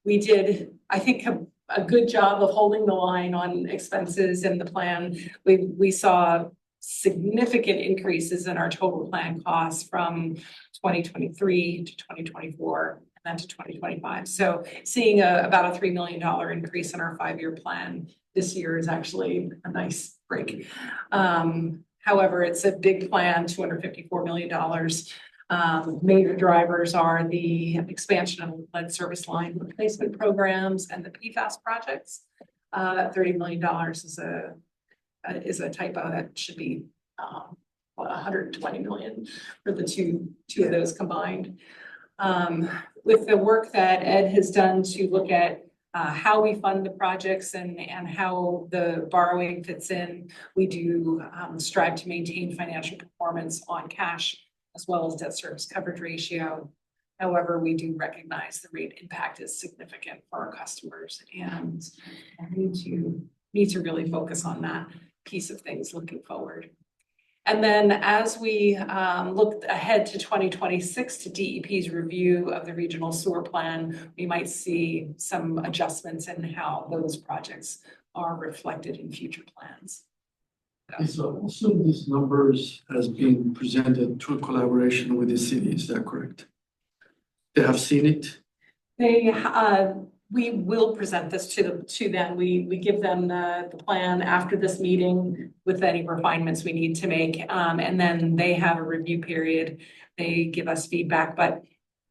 we did, I think, a good job of holding the line on expenses in the plan. We saw significant increases in our total plan costs from 2023 to 2024 and then to 2025. So seeing about a $3 million increase in our 5-year plan this year is actually a nice break. However, it's a big plan, $254 million. Major drivers are the expansion of lead service line replacement programs and the PFAS projects. That $30 million is a typo. That should be 120 million for the two of those combined. With the work that Ed has done to look at how we fund the projects and how the borrowing fits in, we do strive to maintain financial performance on cash as well as debt service coverage ratio. However, we do recognize the rate impact is significant for our customers and need to really focus on that piece of things looking forward. And then as we look ahead to 2026 to DEP's review of the regional sewer plan, we might see some adjustments in how those projects are reflected in future plans. So also these numbers has been presented through collaboration with the city, is that correct? They have seen it? We will present this to them. We give them the plan after this meeting with any refinements we need to make. And then they have a review period. They give us feedback, but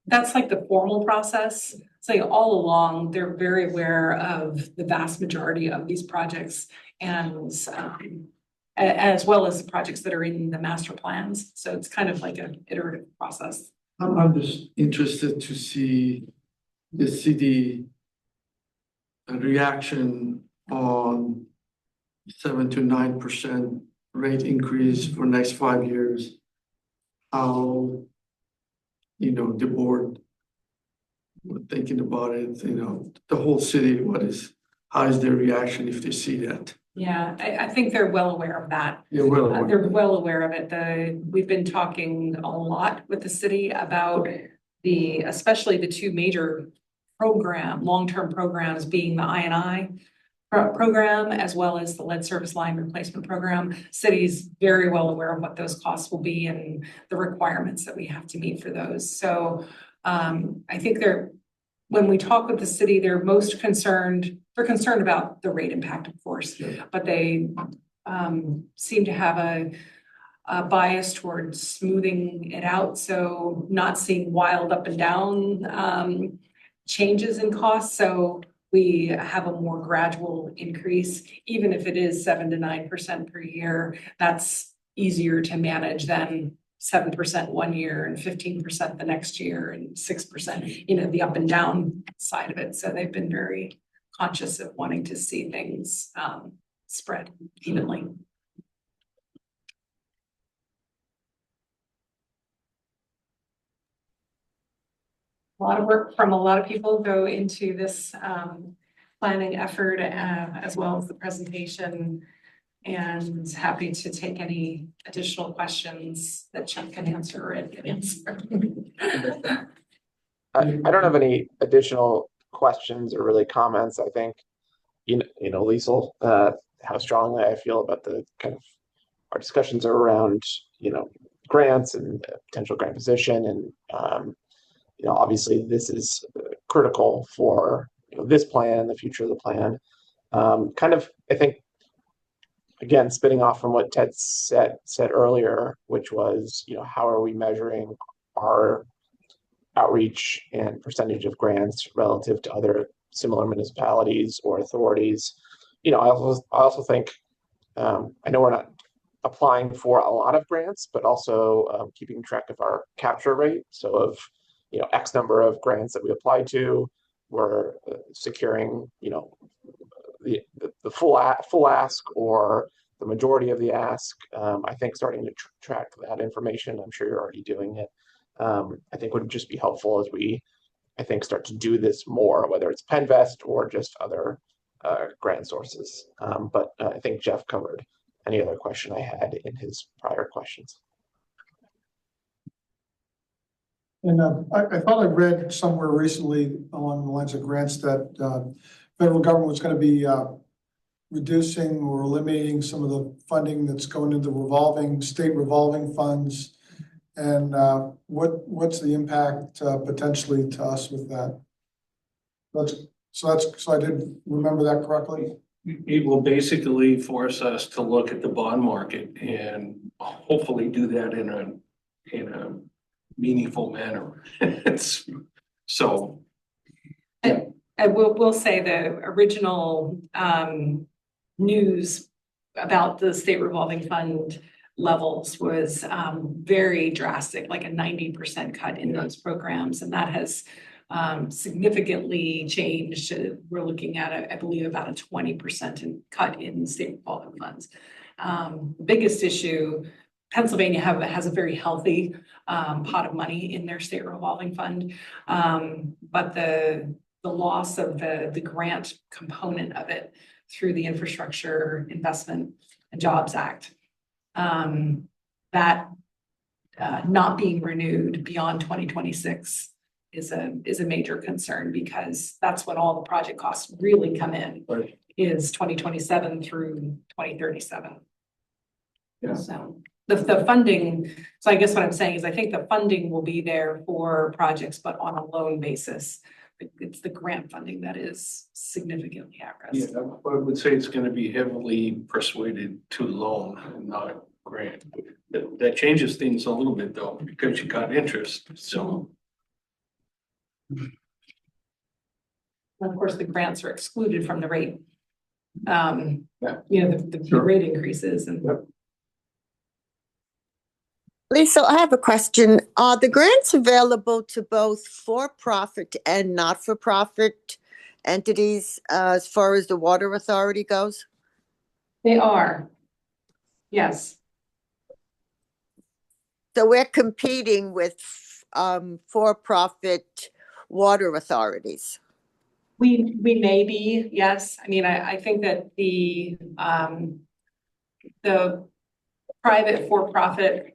that's like the formal process. So all along, they're very aware of the vast majority of these projects and as well as the projects that are in the master plans. So it's kind of like an iterative process. I'm just interested to see the city reaction on 7 to 9% rate increase for next 5 years. How, the board were thinking about it, the whole city, how is their reaction if they see that? Yeah, I think they're well aware of that. You're well aware. They're well aware of it. We've been talking a lot with the city about especially the two major long-term programs being the I&I program, as well as the lead service line replacement program. City's very well aware of what those costs will be and the requirements that we have to meet for those. So I think when we talk with the city, they're concerned about the rate impact, of course, but they seem to have a bias towards smoothing it out. So not seeing wild up and down changes in costs. So we have a more gradual increase, even if it is 7 to 9% per year. That's easier to manage than 7% one year and 15% the next year and 6%, the up and down side of it. So they've been very conscious of wanting to see things spread evenly. A lot of work from a lot of people go into this planning effort as well as the presentation, and happy to take any additional questions that Chuck can answer or Ed can answer. I don't have any additional questions or really comments. I think, Liesl, how strongly I feel about the kind of our discussions are around, grants and potential grant position. And, obviously this is critical for this plan, the future of the plan. I think, again, spinning off from what Ted said earlier, which was, how are we measuring our outreach and percentage of grants relative to other similar municipalities or authorities. I also think, I know we're not applying for a lot of grants, but also keeping track of our capture rate. So of, X number of grants that we applied to, we're securing, the full ask or the majority of the ask. I think starting to track that information, I'm sure you're already doing it. I think would just be helpful as we, start to do this more, whether it's Penvest or just other grant sources. But I think Jeff covered any other question I had in his prior questions. And I thought I read somewhere recently along the lines of grants that federal government was going to be reducing or eliminating some of the funding that's going into state revolving funds. And what's the impact potentially to us with that? So I did remember that correctly. It will basically force us to look at the bond market and hopefully do that in a meaningful manner. So. And we'll say the original news about the state revolving fund levels was very drastic, like a 90% cut in those programs. And that has significantly changed. We're looking at, I believe, about a 20% cut in state revolving funds. The biggest issue, Pennsylvania has a very healthy pot of money in their state revolving fund. But the loss of the grant component of it through the Infrastructure Investment and Jobs Act that not being renewed beyond 2026 is a major concern, because that's when all the project costs really come in, Right. is 2027 through 2037. Yeah. So the funding, so I guess what I'm saying is I think the funding will be there for projects, but on a loan basis. It's the grant funding that is significantly at risk. Yeah, I would say it's gonna be heavily persuaded to loan and not grant. That changes things a little bit though, because you got interest, so. And of course, the grants are excluded from the rate. Yeah. The Sure. rate increases and. Yep. Lisa, I have a question. Are the grants available to both for-profit and not-for-profit entities as far as the water authority goes? They are. Yes. So we're competing with for-profit water authorities. We may be, yes. I mean, I think that the private for-profit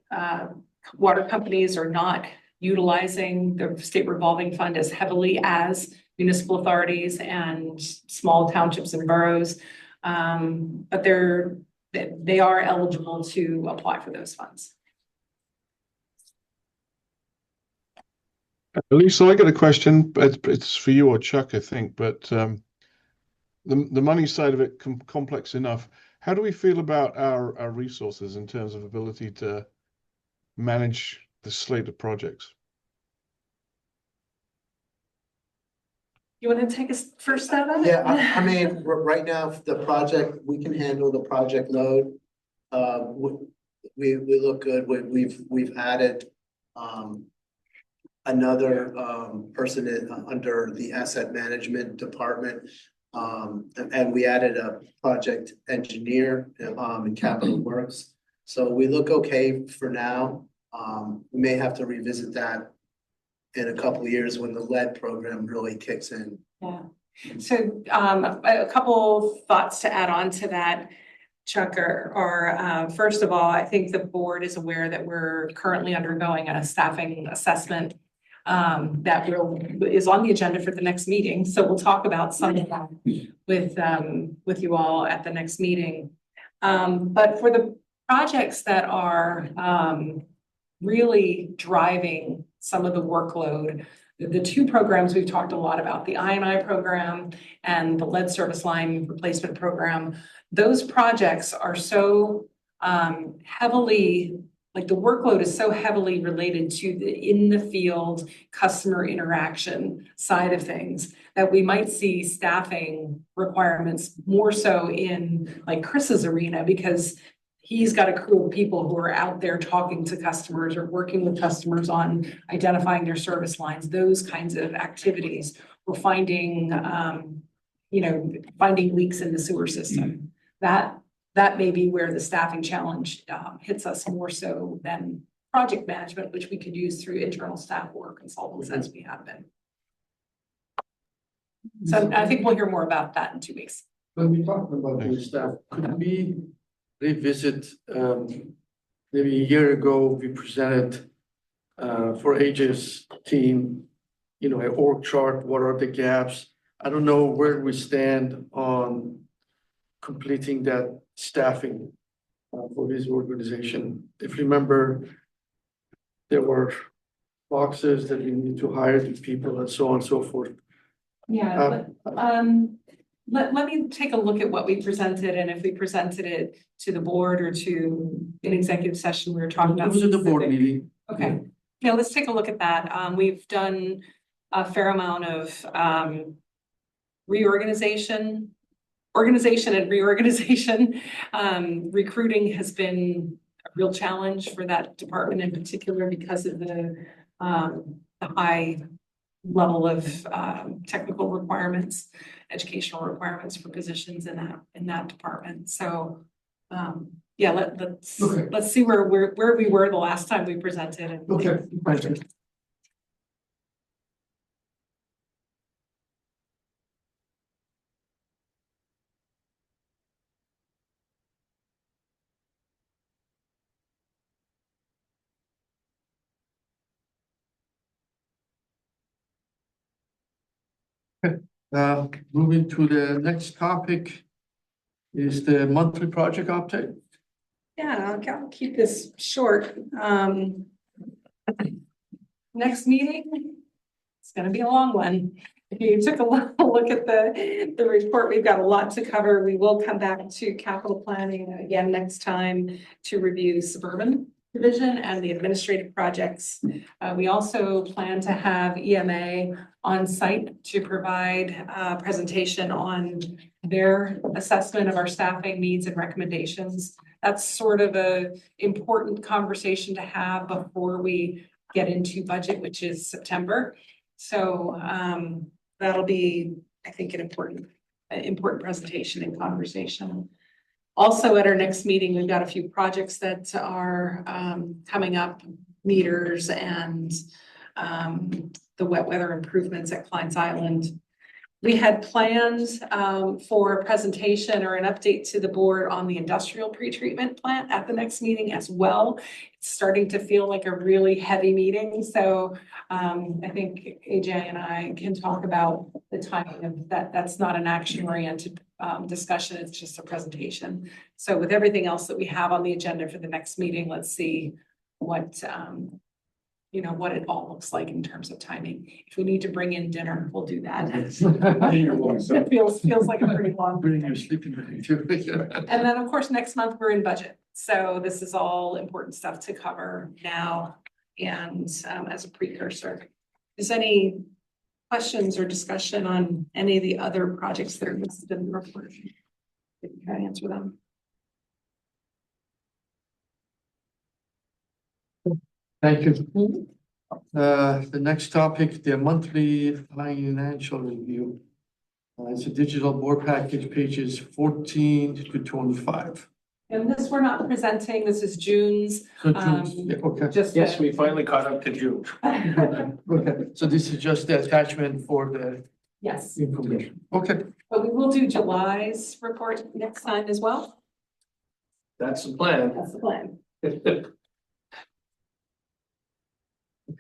water companies are not utilizing the state revolving fund as heavily as municipal authorities and small townships and boroughs. But they are eligible to apply for those funds. Lisa, I got a question. It's for you or Chuck, I think. But the money side of it complex enough. How do we feel about our resources in terms of ability to manage the slate of projects? You want to take a first stab at it? Yeah, I mean, right now, the project, we can handle the project load. We look good. We've added another person under the asset management department. And we added a project engineer in capital works. So we look okay for now. We may have to revisit that in a couple of years when the lead program really kicks in. Yeah. So a couple thoughts to add on to that, Chuck, are first of all, I think the board is aware that we're currently undergoing a staffing assessment that is on the agenda for the next meeting. So we'll talk about some of that with you all at the next meeting. But for the projects that are really driving some of the workload, the two programs we've talked a lot about, the I&I program and the lead service line replacement program, those projects are so heavily, like the workload is so heavily related to the in the field customer interaction side of things that we might see staffing requirements more so in like Chris's arena, because he's got a crew of people who are out there talking to customers or working with customers on identifying their service lines, those kinds of activities. We're finding, finding leaks in the sewer system. That may be where the staffing challenge hits us more so than project management, which we could use through internal staff or consultants as we have been. So I think we'll hear more about that in 2 weeks. When we talk about the staff, could we revisit, maybe a year ago, we presented for AJ's team, an org chart, what are the gaps? I don't know where we stand on completing that staffing for his organization. If you remember, there were boxes that we need to hire the people and so on and so forth. Yeah, let me take a look at what we presented, and if we presented it to the board or to an executive session, we were talking about. It was in the board meeting. Okay, yeah, let's take a look at that. We've done a fair amount of organization and reorganization. Recruiting has been a real challenge for that department in particular because of the high level of technical requirements, educational requirements for positions in that department. So yeah, let's see where we were the last time we presented. And Okay. Moving to the next topic is the monthly project update. Yeah, I'll keep this short. Next meeting, it's gonna be a long one. If you took a look at the report, we've got a lot to cover. We will come back to capital planning again next time to review suburban division and the administrative projects. We also plan to have EMA on site to provide a presentation on their assessment of our staffing needs and recommendations. That's sort of a important conversation to have before we get into budget, which is September. So that'll be, I think, an important presentation and conversation. Also, at our next meeting, we've got a few projects that are coming up, meters and the wet weather improvements at Klein's Island. We had plans for a presentation or an update to the board on the industrial pretreatment plant at the next meeting as well. It's starting to feel like a really heavy meeting. So I think AJ and I can talk about the timing of that. That's not an action-oriented discussion. It's just a presentation. So with everything else that we have on the agenda for the next meeting, let's see what what it all looks like in terms of timing. If we need to bring in dinner, we'll do that. It feels like a pretty long. Bring your sleeping bag too. And then, of course, next month we're in budget. So this is all important stuff to cover now and as a precursor. Is any questions or discussion on any of the other projects that are listed in the report? If you can answer them. Thank you. The next topic, the monthly financial review. It's a digital board package, pages 14 to 25. And this we're not presenting, this is June's. So yeah, okay. Yes, we finally caught up to June. Okay, so this is just the attachment for the Yes, information. Okay, but we will do July's report next time as well. That's the plan. That's the plan.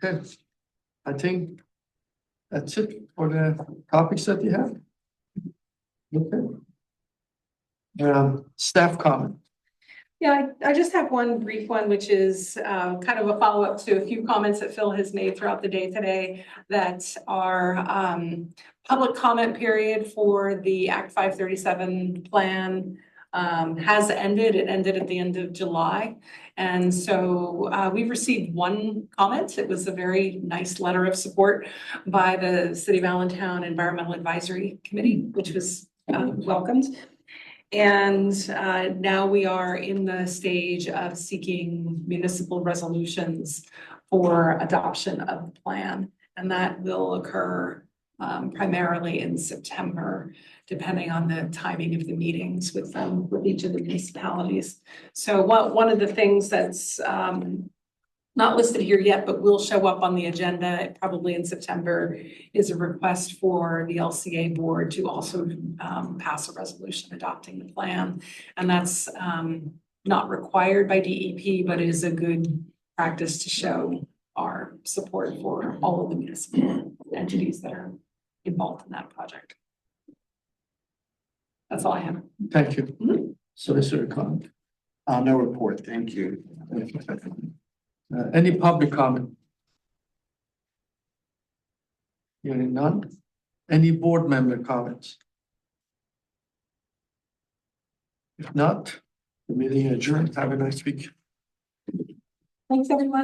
okay. I think that's it for the topics that you have. Okay. Staff comment. Yeah, I just have one brief one, which is kind of a follow-up to a few comments that Phil has made throughout the day today that our public comment period for the Act 537 plan has ended. It ended at the end of July. And so we received one comment. It was a very nice letter of support by the City of Allentown Environmental Advisory Committee, which was welcomed. And now we are in the stage of seeking municipal resolutions for adoption of the plan. And that will occur primarily in September, depending on the timing of the meetings with each of the municipalities. So one of the things that's not listed here yet, but will show up on the agenda probably in September, is a request for the LCA board to also pass a resolution adopting the plan. And that's not required by DEP, but is a good practice to show our support for all of the municipal entities that are involved in that project. That's all I have. Thank you. Solicitor comment. No report, thank you. Any public comment? Hearing none. Any board member comments? If not, the meeting adjourned. Have a nice week. Thanks, everyone.